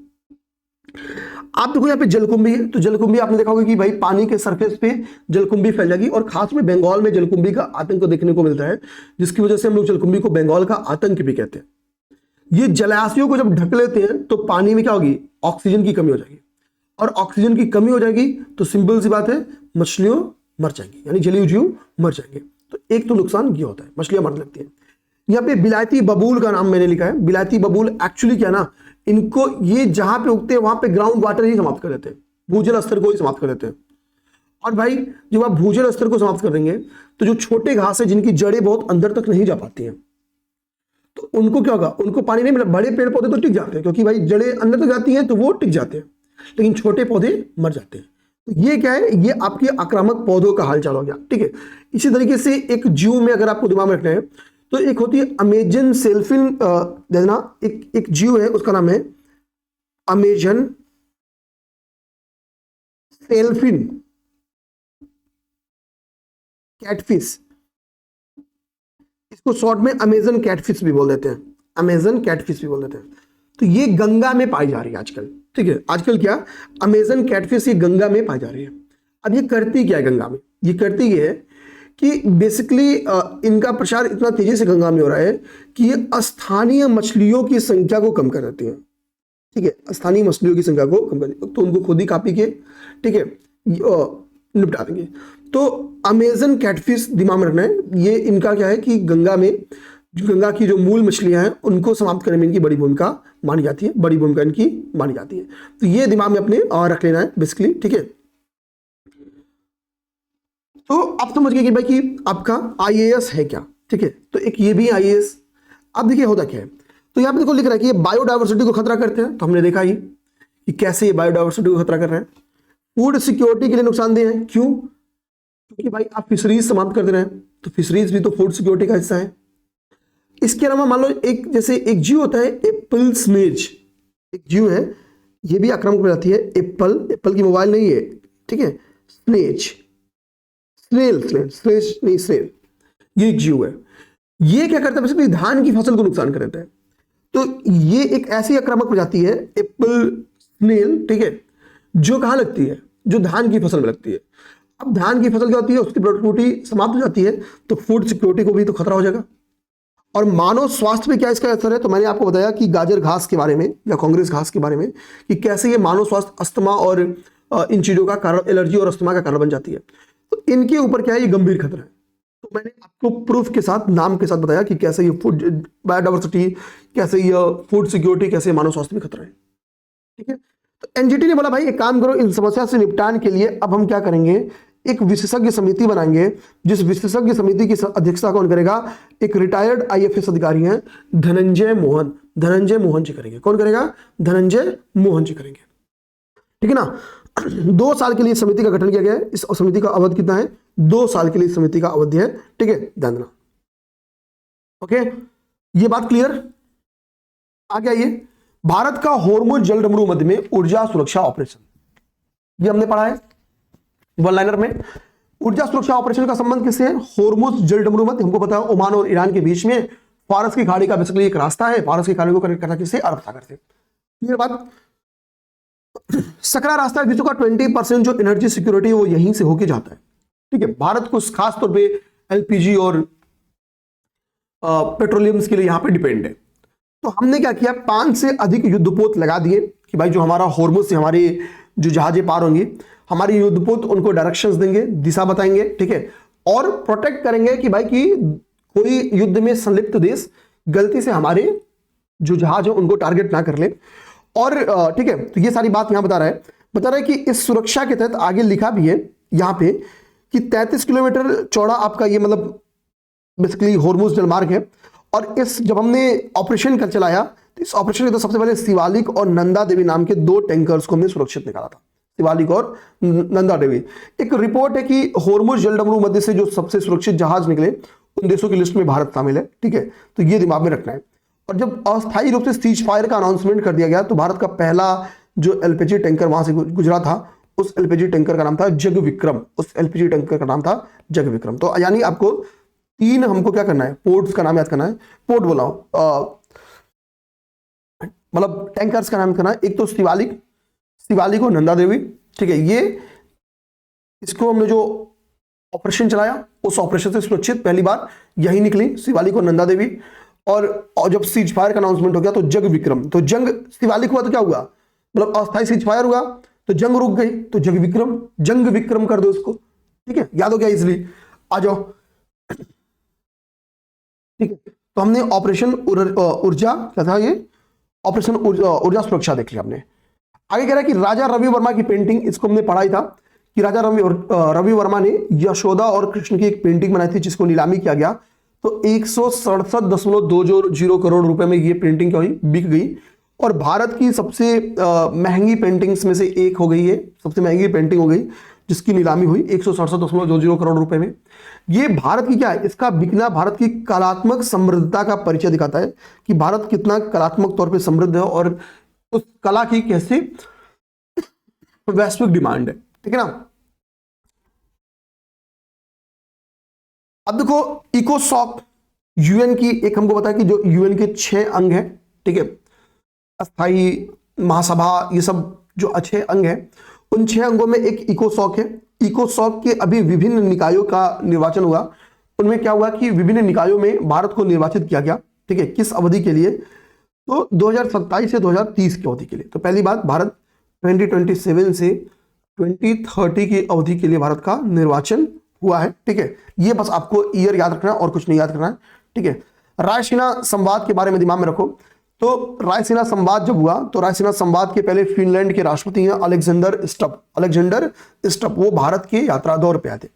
आप देखो यहाँ पे जलकुंभी है, तो जलकुंभी आपने देखा होगा कि भाई पानी के सरफेस पे जलकुंभी फैल जाएगी, और खास में बंगाल में जलकुंभी का आतंक देखने को मिलता है, जिसकी वजह से हम लोग जलकुंभी को बंगाल का आतंक भी कहते हैं। ये जलाशयों को जब ढक लेते हैं तो पानी में क्या होगी, ऑक्सीजन की कमी हो जाएगी, और ऑक्सीजन की कमी हो जाएगी तो सिंपल सी बात है मछलियों मर जाएंगी, यानी जलीय जीव मर जाएंगे। तो एक तो नुकसान ये होता है, मछलियां मरने लगती हैं। यहाँ पे बिलायती बबूल का नाम मैंने लिखा है, बिलायती बबूल एक्चुअली क्या ना, इनको ये जहां पे उगते हैं वहां पे ग्राउंड वाटर ही समाप्त कर देते हैं, भूजल स्तर को ही समाप्त कर देते हैं। और भाई जब आप भूजल स्तर को समाप्त कर देंगे तो जो छोटे घास है जिनकी जड़ें बहुत अंदर तक नहीं जा पाती हैं, तो उनको क्या होगा, उनको पानी नहीं मिला। बड़े पेड़ पौधे तो टिक जाते हैं क्योंकि भाई जड़ें अंदर तक जाती हैं तो वो टिक जाते हैं, लेकिन छोटे पौधे मर जाते हैं। तो ये क्या है, ये आपके आक्रामक पौधों का हालचाल हो गया, ठीक है। इसी तरीके से एक जीव में अगर आपको दिमाग में रखना है तो एक होती है अमेजन सेल्फिन, देखना एक जीव है उसका नाम है अमेजन सेल्फिन कैटफिश, इसको शॉर्ट में अमेजन कैटफिश भी बोल देते हैं, अमेजन कैटफिश भी बोल देते हैं। तो ये गंगा में पाई जा रही है आजकल, ठीक है। आजकल क्या अमेजन कैटफिश ये गंगा में पाई जा रही है। अब ये करती क्या है गंगा में, ये करती ये है कि बेसिकली इनका प्रसार इतना तेजी से गंगा में हो रहा है कि ये स्थानीय मछलियों की संख्या को कम कर देती है, ठीक है। स्थानीय मछलियों की संख्या को कम कर देती है, तो उनको खुद ही कापी के, ठीक है, निपटा देंगे। तो अमेजन कैटफिश दिमाग में रखना है, ये इनका क्या है कि गंगा में गंगा की जो मूल मछलियां हैं उनको समाप्त करने में इनकी बड़ी भूमिका मानी जाती है, बड़ी भूमिका इनकी मानी जाती है। तो ये दिमाग में अपने रख लेना है बेसिकली, ठीक है। तो आप समझ गए कि भाई कि आपका IAS है क्या, ठीक है। तो एक ये भी IAS। अब देखिए होता क्या है, तो यहाँ पे देखो लिख रहा है कि ये बायोडायवर्सिटी को खतरा करते हैं, तो हमने देखा ही कि कैसे ये बायोडायवर्सिटी को खतरा कर रहे हैं। फूड सिक्योरिटी के लिए नुकसानदेह है, क्यों, क्योंकि भाई आप फिशरीज समाप्त कर दे रहे हैं, तो फिशरीज भी तो फूड सिक्योरिटी का हिस्सा है। इसके अलावा मान लो एक जैसे एक जीव होता है एप्पल स्नेज, एक जीव है, ये भी आक्रामक प्रजाति है। एप्पल, एप्पल की मोबाइल नहीं है, ठीक है, स्नेज, स्नेल, स्नेल, स्नेज नहीं, स्नेल, ये एक जीव है। ये क्या करता है, बेसिकली धान की फसल को नुकसान कर देता है। तो ये एक ऐसी आक्रामक प्रजाति है एप्पल स्नेल, ठीक है, जो कहां लगती है, जो धान की फसल में लगती है। अब धान की फसल क्या होती है, उसकी प्रोडक्टिविटी समाप्त हो जाती है, तो फूड सिक्योरिटी को भी तो खतरा हो जाएगा। और मानव स्वास्थ्य पे क्या इसका असर है, तो मैंने आपको बताया कि गाजर घास के बारे में या कांग्रेस घास के बारे में, कि कैसे ये मानव स्वास्थ्य, अस्थमा और इन चीजों का कारण, एलर्जी और अस्थमा का कारण बन जाती है। तो इनके ऊपर क्या है, ये गंभीर खतरा है। तो मैंने आपको प्रूफ के साथ, नाम के साथ बताया कि कैसे ये फूड बायोडाइवर्सिटी, कैसे ये फूड सिक्योरिटी, कैसे मानव स्वास्थ्य में खतरा है, ठीक है। तो एनजीटी ने बोला भाई एक काम करो, इन समस्या से निपटान के लिए अब हम क्या करेंगे, एक विशेषज्ञ समिति बनाएंगे, जिस विशेषज्ञ समिति की अध्यक्षता कौन करेगा, एक रिटायर्ड आईएफएस अधिकारी हैं धनंजय मोहन, धनंजय मोहन जी करेंगे। कौन करेगा, धनंजय मोहन जी करेंगे, ठीक है ना। 2 साल के लिए समिति का गठन किया गया है। इस समिति का अवधि कितना है, 2 साल के लिए समिति का अवधि है, ठीक है, ध्यान देना। ओके, ये बात क्लियर। आगे आइए, भारत का होर्मुज जलडमरू मध्य में ऊर्जा सुरक्षा ऑपरेशन, ये हमने पढ़ा है वन लाइनर में। ऊर्जा सुरक्षा ऑपरेशन का संबंध किससे है, होर्मुज जलडमरू मध्य, हमको पता है ओमान और ईरान के बीच में फारस की खाड़ी का बेसिकली एक रास्ता है। फारस की खाड़ी को कनेक्ट करना किससे, अरब सागर से। क्लियर बात। सकरा रास्ता है जिसका 20% जो एनर्जी सिक्योरिटी है वो यहीं से होके जाता है, ठीक है। भारत को खास तौर पे एलपीजी और पेट्रोलियम्स के लिए यहां पे डिपेंड है। तो हमने क्या किया, 5 से अधिक युद्धपोत लगा दिए कि भाई जो हमारा होर्मुज से हमारी जो जहाजें पार होंगी, हमारी युद्धपोत उनको डायरेक्शंस देंगे, दिशा बताएंगे, ठीक है, और प्रोटेक्ट करेंगे कि भाई कि कोई युद्ध में संलिप्त देश गलती से हमारे जो जहाज है उनको टारगेट ना कर ले। और ठीक है, तो ये सारी बात यहां बता रहा है कि इस सुरक्षा के तहत आगे लिखा भी है यहां पे कि 33 किलोमीटर चौड़ा आपका ये मतलब बेसिकली होर्मुज जलमार्ग है। और इस जब हमने ऑपरेशन कर चलाया, तो इस ऑपरेशन में तो सबसे पहले शिवालिक और नंदा देवी नाम के 2 टैंकर्स को हमने सुरक्षित निकाला था, शिवालिक और नंदा देवी। एक रिपोर्ट है कि होर्मुज जलडमरू मध्य से जो सबसे सुरक्षित जहाज निकले उन देशों की लिस्ट में भारत शामिल है, ठीक है, तो ये दिमाग में रखना है। और जब अस्थायी रूप से सीज फायर का अनाउंसमेंट कर दिया गया, तो भारत का पहला जो एलपीजी टैंकर वहां से गुजरा था, उस एलपीजी टैंकर का नाम था जग विक्रम, उस एलपीजी टैंकर का नाम था जग विक्रम। तो यानी आपको 3 हमको क्या करना है, पोर्ट्स का नाम याद करना है, पोर्ट बोला मतलब टैंकर्स का नाम करना है। एक तो शिवालिक और नंदा देवी, ठीक है, ये इसको हमने जो ऑपरेशन चलाया उस ऑपरेशन से सुरक्षित पहली बार यही निकली शिवालिक और नंदा देवी। और जब सीज फायर का अनाउंसमेंट हो गया तो जग विक्रम, तो जंग शिवालिक हुआ तो क्या हुआ, मतलब अस्थायी सीज फायर हुआ तो जंग रुक गई, तो जंग विक्रम कर दो इसको, ठीक है, याद हो गया इसलिए। आ जाओ, ठीक है, तो हमने ऑपरेशन ऊर्जा क्या था, ये ऑपरेशन ऊर्जा सुरक्षा देख लिया हमने। आगे कह रहा है कि राजा रवि वर्मा की पेंटिंग, इसको हमने पढ़ा ही था कि राजा रवि वर्मा ने यशोदा और कृष्ण की एक पेंटिंग बनाई थी जिसको नीलामी किया गया, तो 167.2 करोड़ रुपए में ये पेंटिंग क्या हुई, बिक गई। और भारत की सबसे महंगी पेंटिंग्स में से एक हो गई है, सबसे महंगी पेंटिंग हो गई जिसकी नीलामी हुई 167.20 करोड़ रुपए में। ये भारत की क्या है, इसका बिकना भारत की कलात्मक समृद्धता का परिचय दिखाता है कि भारत कितना कलात्मक तौर पे समृद्ध है और उस कला की कैसे वैश्विक डिमांड है, ठीक है ना। अब देखो इकोसॉक यूएन की एक हमको पता है कि जो यूएन के 6 अंग है, ठीक है, अस्थाई महासभा, ये सब जो अच्छे अंग है, उन 6 अंगों में एक इकोसॉक है। इकोसॉक के अभी विभिन्न निकायों का निर्वाचन हुआ, उनमें क्या हुआ कि विभिन्न निकायों में भारत को निर्वाचित किया गया, ठीक है, किस अवधि के लिए, तो 2027 से 2030 की अवधि के लिए। तो पहली बात, भारत 2027 से 2030 की अवधि के लिए भारत का निर्वाचन हुआ है, ठीक है। ये बस आपको ईयर याद रखना है और कुछ नहीं याद करना है, ठीक है। रायसीना संवाद के बारे में दिमाग में रखो। तो रायसीना संवाद जब हुआ तो रायसीना संवाद के पहले फिनलैंड के राष्ट्रपति हैं अलेक्जेंडर स्टप, वो भारत के यात्रा दौर पे आए थे।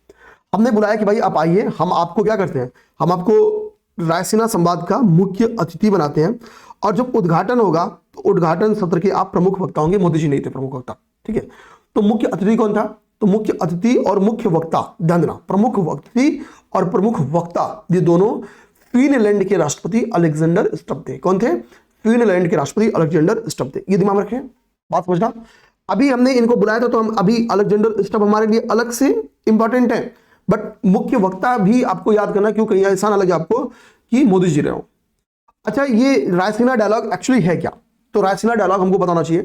हमने बुलाया कि भाई आप आइए, हम आपको क्या करते हैं, हम आपको रायसीना संवाद का मुख्य अतिथि बनाते हैं। और जब उद्घाटन होगा तो उद्घाटन सत्र के आप प्रमुख वक्ता होंगे, मोदी जी नहीं थे प्रमुख वक्ता, ठीक है। तो मुख्य अतिथि कौन था, तो मुख्य अतिथि और मुख्य वक्ता, ध्यान देना, प्रमुख अतिथि और प्रमुख वक्ता ये दोनों फिनलैंड के राष्ट्रपति अलेक्जेंडर स्टब थे। कौन थे? फिनलैंड के राष्ट्रपति अलेक्जेंडर स्टब थे। ये दिमाग में रखें, बात समझना। अभी हमने इनको बुलाया था तो हम अभी अलेक्जेंडर स्टब हमारे लिए अलग से इंपॉर्टेंट है, बट मुख्य वक्ता भी आपको याद करना, क्यों कहीं ऐसा ना लगे आपको कि मोदी जी रहे हो। अच्छा, ये रायसीना डायलॉग एक्चुअली है क्या? तो रायसीना डायलॉग हमको बताना चाहिए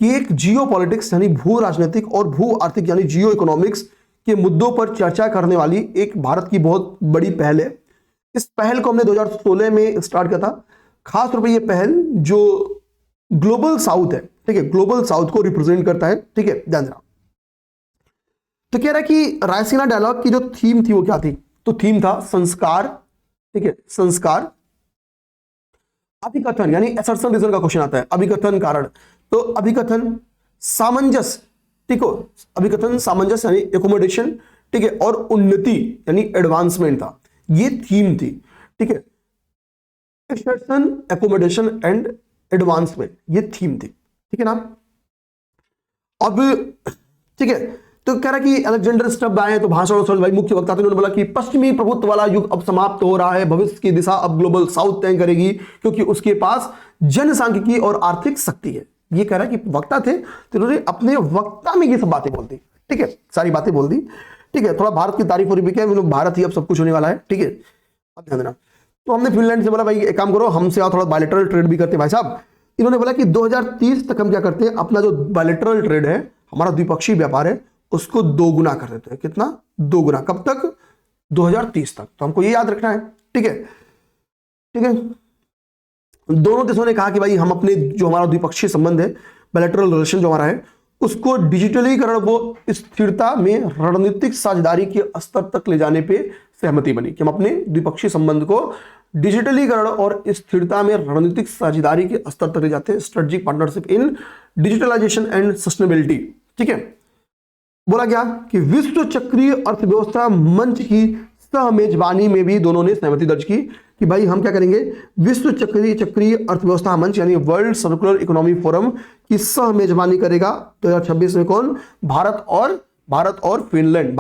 कि एक जियो पॉलिटिक्स यानी भू राजनीतिक और भू आर्थिक यानी जियो इकोनॉमिक्स के मुद्दों पर चर्चा करने वाली एक भारत की बहुत बड़ी पहल है। इस पहल को हमने 2016 में स्टार्ट किया था। खास तौर पर यह पहल जो ग्लोबल साउथ है, ठीक है, ग्लोबल साउथ को रिप्रेजेंट करता है, ठीक है, ध्यान देना। तो कह रहा है कि रायसीना डायलॉग की जो थीम थी वो क्या थी? तो थीम था संस्कार, ठीक है, संस्कार, अभिकथन यानी असर्शन रीजन का क्वेश्चन आता है, अभिकथन कारण, तो अभिकथन, सामंजस्य, ठीक हो, अभिकथन सामंजस्य यानी एकोमोडेशन, ठीक है, और उन्नति यानी एडवांसमेंट था, ये थीम थी, ठीक है, एक्सटेंशन, एकोमोडेशन एंड एडवांसमेंट, ये थीम थी, ठीक है ना। अब ठीक है, तो कह रहा कि अलेक्जेंडर स्टब आए तो भाषण भाई मुख्य वक्ता थे, उन्होंने बोला कि पश्चिमी प्रभुत्व वाला युग अब समाप्त हो रहा है, भविष्य की दिशा अब ग्लोबल साउथ तय करेगी क्योंकि उसके पास जनसांख्यिकी और आर्थिक शक्ति है। ये कह रहा है कि वक्ता थे तो उन्होंने अपने वक्ता में ये सब बातें बोल दी, ठीक है, सारी बातें बोल दी, ठीक है। थोड़ा भारत की तारीफ हो रही है, भारत ही अब सब कुछ होने वाला है, ठीक है, अब ध्यान देना। तो हमने फिनलैंड से बोला भाई एक काम करो, हमसे आओ थोड़ा बायलैटरल ट्रेड भी करते हैं भाई साहब। इन्होंने बोला कि 2030 तक हम क्या करते हैं, अपना जो बायलैटरल ट्रेड है, हमारा द्विपक्षीय व्यापार है, उसको दोगुना कर देते हैं। कितना? दोगुना। कब तक? 2030 तक। तो हमको ये याद रखना है, ठीक है, ठीक है। दोनों देशों ने कहा कि भाई हम अपने जो हमारा द्विपक्षीय संबंध है, बायलैटरल रिलेशन जो हमारा है, उसको डिजिटलीकरण व स्थिरता में रणनीतिक साझेदारी के स्तर तक ले जाने पे सहमति बनी कि हम अपने द्विपक्षीय संबंध को डिजिटलीकरण और स्थिरता में रणनीतिक साझेदारी के स्तर तक ले जाते हैं, strategic partnership in digitalisation and sustainability, ठीक है। बोला गया कि विश्व चक्रीय अर्थव्यवस्था मंच की सह मेजबानी में भी दोनों ने सहमति दर्ज की कि भाई हम क्या करेंगे, विश्व चक्रीय अर्थव्यवस्था मंच यानी वर्ल्ड सर्कुलर इकोनॉमी फोरम की सह मेजबानी करेगा 2026 में। कौन? भारत और फिनलैंड।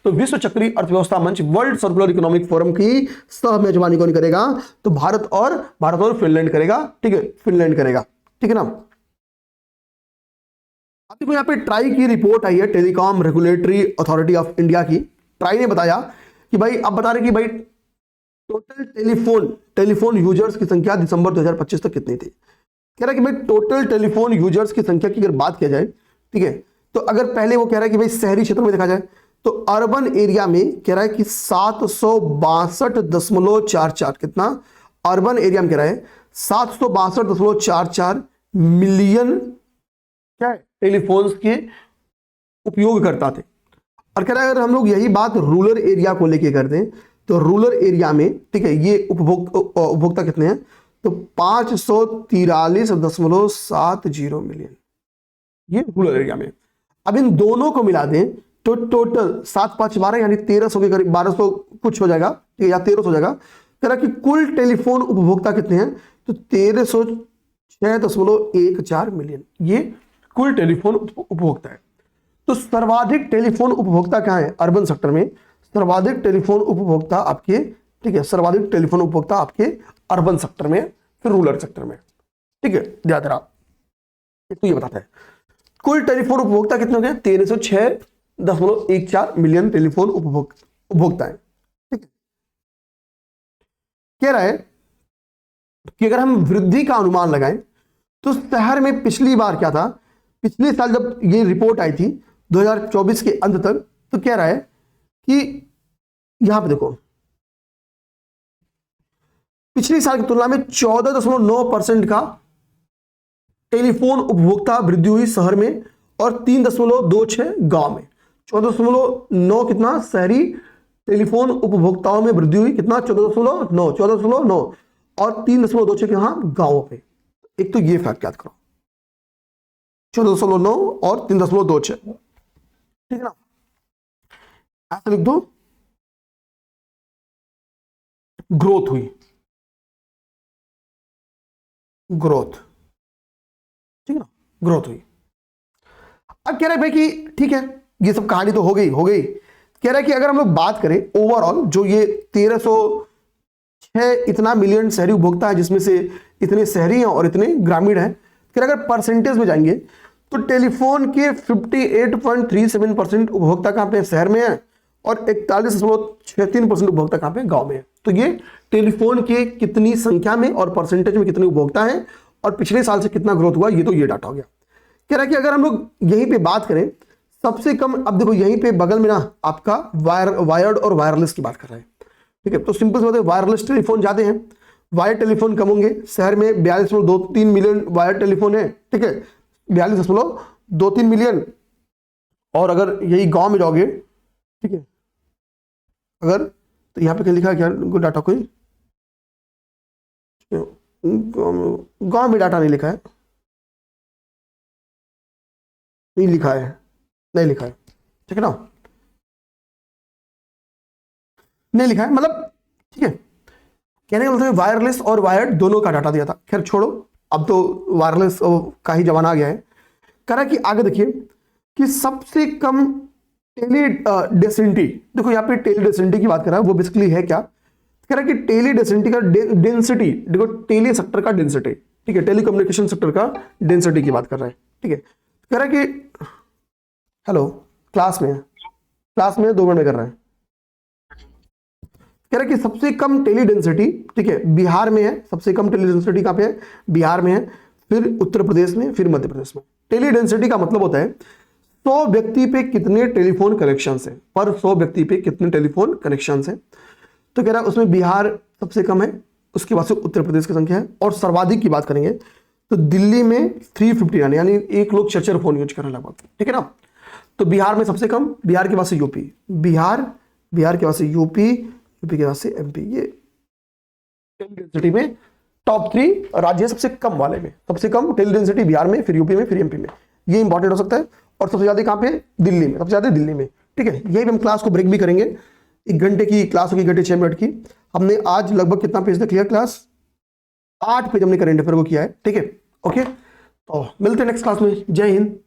तो विश्व चक्रीय अर्थव्यवस्था मंच वर्ल्ड सर्कुलर इकोनॉमिक फोरम की सह मेजबानी कौन करेगा? तो भारत और फिनलैंड करेगा, ठीक है, फिनलैंड करेगा, ठीक है ना। अब देखो यहाँ पे ट्राई की रिपोर्ट आई है, telecom regulatory authority of India की। ट्राई ने बताया कि भाई, अब बता रहे कि भाई टोटल टेलीफोन यूजर्स की संख्या दिसंबर 2025 तक कितनी थी। कह रहा है कि भाई टोटल टेलीफोन यूजर्स की संख्या की अगर बात किया जाए, ठीक है, तो अगर पहले वो कह रहा है कि भाई शहरी क्षेत्र में देखा जाए तो अर्बन एरिया में कह रहा है कि 762.44, कितना? अर्बन एरिया में कह रहा है 762.44 मिलियन क्या है टेलीफोन्स के उपयोग करता थे। और कह रहा है अगर हम लोग यही बात रूरल एरिया को लेके करते हैं तो रूरल एरिया में, ठीक है, ये उपभोक्ता कितने हैं? तो 543.70 मिलियन, ये रूरल एरिया में। अब इन दोनों को मिला दें तो टोटल 7×5=12 यानी 1300 के करीब, 1200 कुछ हो जाएगा, ठीक है, या 1300 हो जाएगा। कह रहा कि कुल टेलीफोन उपभोक्ता कितने हैं? तो 1306.14 मिलियन, ये कुल टेलीफोन उपभोक्ता है। तो सर्वाधिक टेलीफोन उपभोक्ता कहां है? अर्बन सेक्टर में। सर्वाधिक टेलीफोन उपभोक्ता आपके, ठीक है, सर्वाधिक टेलीफोन उपभोक्ता आपके अर्बन सेक्टर में, फिर रूरल सेक्टर में, ठीक है, ध्यान रहा। तो ये बताता है कुल टेलीफोन उपभोक्ता कितने हो गए? 1306.14 मिलियन टेलीफोन उपभोक्ता है, ठीक है। कह रहा है कि अगर हम वृद्धि का अनुमान लगाएं तो शहर में पिछली बार क्या था, पिछले साल जब ये रिपोर्ट आई थी 2024 के अंत तक, तो कह रहा है कि यहां पे देखो पिछले साल की तुलना में 14.9% का टेलीफोन उपभोक्ता वृद्धि हुई शहर में और 3.26 गांव में। 14.9 कितना शहरी टेलीफोन उपभोक्ताओं में वृद्धि हुई, कितना? 14.9 और 3.26 के यहां गांवों पे। एक तो ये फैक्ट याद करो, 14.9 और 3.26, ठीक है ना। ऐसे लिख दो, ग्रोथ हुई, ग्रोथ, ठीक है ना, ग्रोथ हुई। अब कह रहे हैं भाई कि ठीक है, ये सब कहानी तो हो गई कह रहा है कि अगर हम लोग बात करें ओवरऑल जो ये 1306 इतना मिलियन शहरी उपभोक्ता है, जिसमें से इतने शहरी हैं और इतने ग्रामीण हैं, फिर अगर परसेंटेज में जाएंगे तो टेलीफोन के 58.37% उपभोक्ता कहाँ पे शहर में है और 41.63% उपभोक्ता कहाँ पे गांव में है। तो ये टेलीफोन के कितनी संख्या में और परसेंटेज में कितने उपभोक्ता हैं और पिछले साल से कितना ग्रोथ हुआ, ये तो ये डाटा हो गया। कह रहा है कि अगर हम लोग यहीं पे बात करें सबसे कम, अब देखो यहीं पे बगल में ना आपका वायर्ड और वायरलेस की बात कर रहे हैं, ठीक है। तो सिंपल से बात है, वायरलेस टेलीफोन ज्यादा हैं, वायर टेलीफोन कम होंगे। शहर में 42.23 मिलियन वायर टेलीफोन है, ठीक है, 42.23 मिलियन। और अगर यही गांव में जाओगे, ठीक है, अगर तो यहाँ पे क्या लिखा है, क्या डाटा कोई गांव में डाटा नहीं लिखा है, नहीं लिखा है, नहीं लिखा है, ठीक है ना, नहीं लिखा है, मतलब ठीक है। कहने का मतलब वायरलेस और वायर्ड दोनों का डाटा दिया था। खैर छोड़ो, अब तो वायरलेस का ही जमाना आ गया है। कह रहा है कि आगे देखिए कि सबसे कम टेली डेंसिटी, देखो यहाँ पे टेली डेंसिटी की बात कर रहा है, वो बेसिकली है क्या, कह रहा है कि टेली डेंसिटी का डेंसिटी, देखो टेली सेक्टर का डेंसिटी, ठीक है, टेलीकम्युनिकेशन सेक्टर का डेंसिटी की बात कर रहा है, ठीक है। कह रहा है कि हेलो, क्लास में 2 मिनट में कर रहा है। कह रहा है कि सबसे कम टेली डेंसिटी, ठीक है, बिहार में है, सबसे कम टेली डेंसिटी कहाँ पे है, बिहार में है, फिर उत्तर प्रदेश में, फिर मध्य प्रदेश में। टेली डेंसिटी का मतलब होता है 100 व्यक्ति पे कितने टेलीफोन कनेक्शन है, पर 100 व्यक्ति पे कितने टेलीफोन कनेक्शन है। तो कह रहा है उसमें बिहार सबसे कम है, उसके बाद से उत्तर प्रदेश की संख्या है, और सर्वाधिक की बात करेंगे तो दिल्ली में 359, यानी एक लोग 4 फोन यूज कर रहे हैं लगभग, ठीक है ना। तो बिहार में सबसे कम, बिहार के बाद से यूपी, बिहार के बाद से यूपी के बाद से एमपी। ये टेली डेंसिटी में टॉप 3 राज्य है सबसे कम वाले में, सबसे कम टेली डेंसिटी बिहार में, फिर यूपी में, फिर एमपी में। ये इंपॉर्टेंट हो सकता है। और सबसे ज्यादा कहाँ पे, दिल्ली में, सबसे ज्यादा दिल्ली में, ठीक है। यही हम क्लास को ब्रेक भी करेंगे, 1 घंटे की क्लास होगी, 1 घंटे 6 मिनट की। हमने आज लगभग कितना पेज तक लिया क्लास, 8 पेज हमने करेंट अफेयर को किया है, ठीक है, ओके। तो मिलते हैं नेक्स्ट क्लास में। जय हिंद।